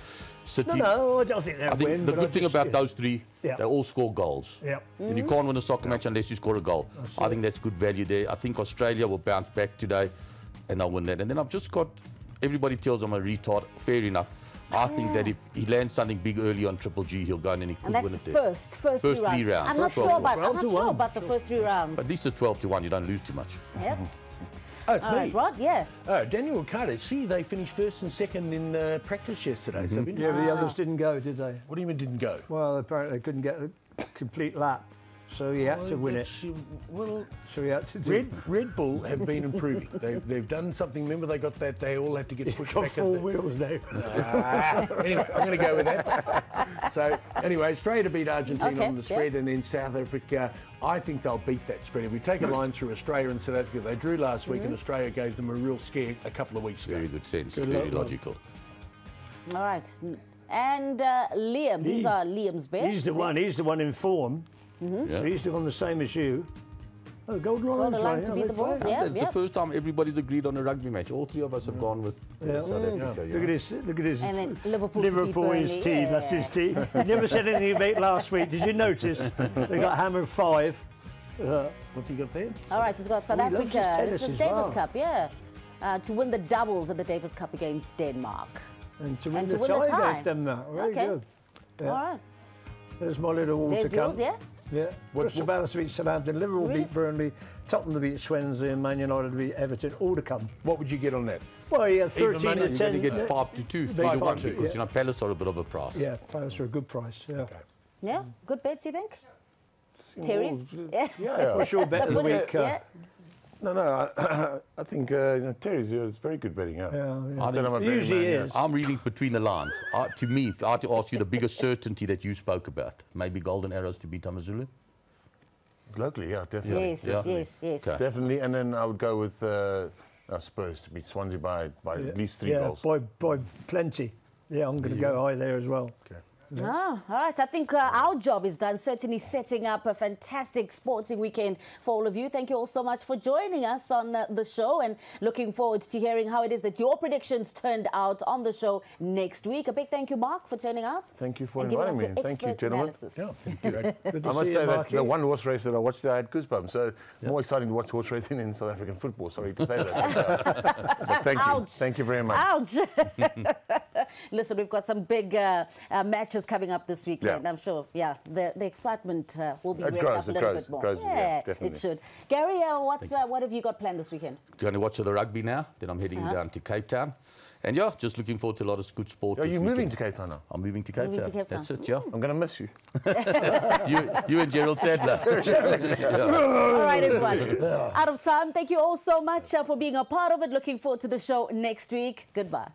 City. No, I don't think they'll win. The good thing about those three, they all score goals. Yeah. And you can't win a soccer match unless you score a goal. I think that's good value there. I think Australia will bounce back today and they'll win that. And then I've just got, everybody tells I'm a retard, fair enough. I think that if he lands something big early on Triple G, he'll go in and he could win it there. First three rounds. I'm not sure about the first 3 rounds. At least it's 12-1. You don't lose too much. Yep. Oh, it's me. Right, Rod, yeah. Oh, Daniel Ricciardo. See, they finished first and second in practice yesterday. So yeah, the others didn't go, did they? What do you mean didn't go? Well, apparently they couldn't get a complete lap. So he had to win it. Well, so he had to do Red Bull have been improving. They've done something. Remember, they got that. They all had to get pushed back. 4 wheels now. Anyway, I'm going to go with that. So anyway, Australia to beat Argentina on the spread, and then South Africa. I think they'll beat that spread. If we take a line through Australia and South Africa, they drew last week, and Australia gave them a real scare a couple of weeks ago. Very good sense. Very logical. All right, and Liam. These are Liam's bets. He's the one. He's the one in form. So he's on the same as you. Oh, Golden Lions to beat the Bulls. It's the first time everybody's agreed on a rugby match. All three of us have gone with South Africa. Look at his and then Liverpool his team. That's his team. He never said anything about last week. Did you notice? They got hammered 5. What's he got there? All right, he's got South Africa. This is the Davis Cup, to win the doubles at the Davis Cup against Denmark. And to win the tie against Denmark. Very good. All right. There's my little water There's cup. Yours, yeah? Yeah. Crystal Palace to beat Southampton, Liverpool beat Burnley, Tottenham to beat Swansea, and Man United to beat Everton. All to come. What would you get on that? Well, yeah, 13 to 10. You get 5-2, 5-1, because you know Palace are a bit of a price. Yeah, Palace are a good price. Yeah. Okay. Yeah, good bets, you think? Terry's? Yeah. What's your bet of the week? No, I think Terry's here is very good betting. Usually is. I'm reading between the lines. To me, if I had to ask you the biggest certainty that you spoke about, maybe Golden Arrows to beat Tamazulu? Locally, yeah, definitely. Yes. Okay. Definitely, and then I would go with Spurs to beat Swansea by at least 3 goals. By plenty. Yeah, I'm going to go high there as well. Okay. Yeah. Oh, all right. I think our job is done, certainly setting up a fantastic sporting weekend for all of you. Thank you all so much for joining us on the show, and looking forward to hearing how it is that your predictions turned out on the show next week. A big thank you, Mark, for turning out. Thank you for inviting me. Thank you, gentlemen. Yeah, thank you. I must say that the one horse race that I watched, I had goosebumps. So more exciting to watch horse racing in South African football. Sorry to say that. But thank you. Thank you very much. Ouch. Listen, we've got some big matches coming up this weekend. I'm sure, the excitement will be ramped up a little bit more. It should. Gary, what have you got planned this weekend? Going to watch the rugby now. Then I'm heading down to Cape Town. And just looking forward to a lot of good sport. Are you moving to Cape Town now? I'm moving to Cape Town. That's it, I'm going to miss you. you and Gerald Sadler. All right, everyone. Out of time. Thank you all so much for being a part of it. Looking forward to the show next week. Goodbye.